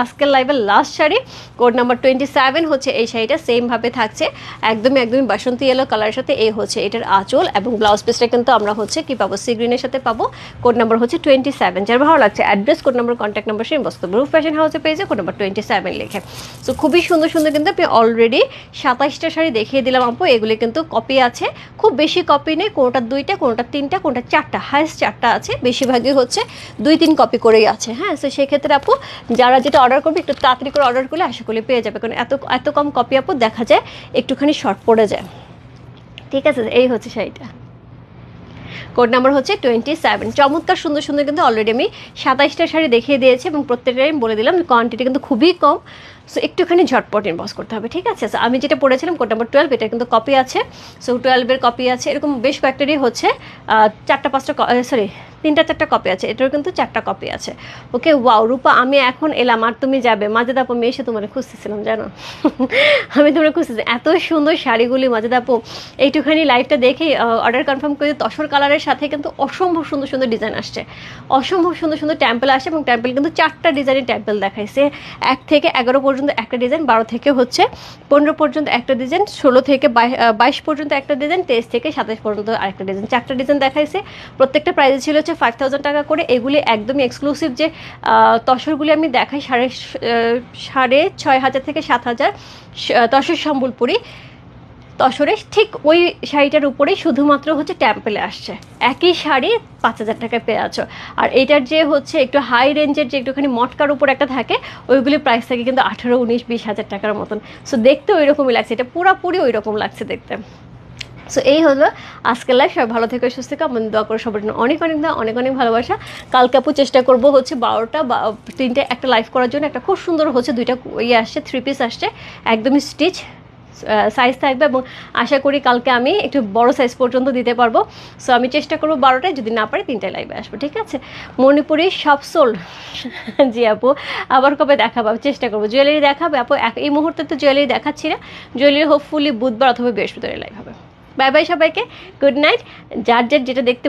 আজকের লাইভের লাস্ট শাড়ি, কোড নাম্বার 27 হচ্ছে এই শাড়িটা, সেমভাবে থাকছে একদমই বাসন্তী ইয়েলো কালারের সাথে। এই হচ্ছে এটার আঁচল এবং ব্লাউজ পিসটা কিন্তু আমরা হচ্ছে কি পাবো, সি গ্রিনের সাথে পাবো। কোড নাম্বার হচ্ছে 27। যার ভালো লাগছে address, code number, contact number সেই বস্তু রূপ ফ্যাশন হাউসে পেয়েছে কোড নাম্বার 27 লিখে। সো খুবই সুন্দর সুন্দর কিন্তু আপনি অলরেডি 27টা শাড়ি দেখিয়ে দিলাম আপু, এগুলি কিন্তু কপি আছে, খুব বেশি কপি নেই, কোনোটা 2টা, কোনোটা 3টা, কোনোটা 4টা, হাইস্ট 4টা আছে, বেশিরভাগই হচ্ছে 2-3 কপি করেই আছে। হ্যাঁ, তো সেক্ষেত্রে আপু যারা যেটা অর্ডার করবে একটু তাড়াতাড়ি করে অর্ডার করলে আশা করি পেয়ে যাবে, কারণ এত কম কপি আপু দেখা যায় একটুখানি শর্ট পড়ে যায়। ঠিক আছে, এই হচ্ছে শাড়িটা, কোড নাম্বার হচ্ছে 27। চমৎকার সুন্দর সুন্দর কিন্তু অলরেডি আমি 27টা শাড়ি দেখিয়ে দিয়েছি এবং প্রত্যেকটাই আমি বলে দিলাম কোয়ান্টিটি কিন্তু খুবই কম, সো একটুখানি ঝটপট ইনবক্স করতে হবে। ঠিক আছে, আমি যেটা পড়েছিলাম কোড নাম্বার 12, এটা কিন্তু কপি আছে, সো 12-এর কপি আছে, এরকম বেশ কয়েকটারই হচ্ছে 3-4টা কপি আছে, এটারও কিন্তু 4টা কপি আছে। ওকে, ওয়াও রূপা আমি এখন এলাম আর তুমি যাবে, মাজেদ আপু আমি এসে তোমার খুঁজতেছিলাম জানো। আমি তোমরা খুঁজতেছি এত সুন্দর শাড়িগুলি, মাজেদ আপু এইটুখানি লাইভটা দেখে অর্ডার কনফার্ম করে। তসর কালারের সাথে কিন্তু অসম্ভব সুন্দর সুন্দর ডিজাইন আসছে, অসম্ভব সুন্দর সুন্দর টেম্পল আসছে, এবং টেম্পল কিন্তু 4টা ডিজাইনের টেম্পল দেখাইছে, 1 থেকে 11 পর্যন্ত একটা ডিজাইন, 12 থেকে হচ্ছে 15 পর্যন্ত একটা ডিজাইন, 16 থেকে 22 পর্যন্ত একটা ডিজাইন, 23 থেকে 27 পর্যন্ত আরেকটা ডিজাইন, 4টা ডিজাইন দেখাইছে। প্রত্যেকটা প্রাইস ছিল হচ্ছে 5,000 টাকা করে। এগুলি একদমই এক্সক্লুসিভ যে তসরগুলি আমি দেখাই 6,500 থেকে 7,000 তসর সম্বলপুরি তসরে, ঠিক ওই শাড়িটার উপরেই শুধুমাত্র হচ্ছে টেম্পেলে আসছে, একই শাড়ি 5,000 টাকায় পেয়ে আছো। আর এইটার যে হচ্ছে একটু হাই রেঞ্জের যে একটুখানি মটকার উপর একটা থাকে, ওইগুলির প্রাইস থাকে কিন্তু 18, 19, 20,000 টাকার মতন। সো দেখতে ওই রকমই লাগছে, এটা পুরোপুরি ওই রকম লাগছে দেখতে। সো এই হলো আজকের লাইভ, সবাই ভালো থেকে সুস্থ থেকে আমি দোয়া করো সবার জন্য অনেক অনেক ভালোবাসা। কালকে আপু চেষ্টা করবো হচ্ছে 12টা বা 3টে একটা লাইভ করার জন্য, একটা খুব সুন্দর হচ্ছে 2টা ইয়ে আসছে, 3 পিস আসছে একদমই স্টিচ, সাইজ থাকবে, এবং আশা করি কালকে আমি একটু বড় সাইজ পর্যন্ত দিতে পারবো। সো আমি চেষ্টা করবো 12টায়, যদি না পারি 3টায় লাইভে আসবো, ঠিক আছে? মণিপুরি সব সোল্ড। জি আপু, আবার কবে দেখাবো? চেষ্টা করবো। জুয়েলারি দেখাবে আপু? এই মুহূর্তে তো জুয়েলারি দেখাচ্ছি না, জুয়েলারি হোপফুলি বুধবার অথবা বৃহস্পতিবার লাইভ হবে। বাই বাই সবাইকে, গুড নাইট। যার যেটা দেখতে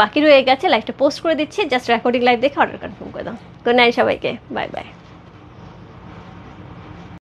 বাকি রয়ে গেছে লাইভটা পোস্ট করে দিচ্ছি, জাস্ট রেকর্ডিং লাইভ দেখে অর্ডার কনফার্ম করে দাও। গুড নাইট সবাইকে, বাই বাই।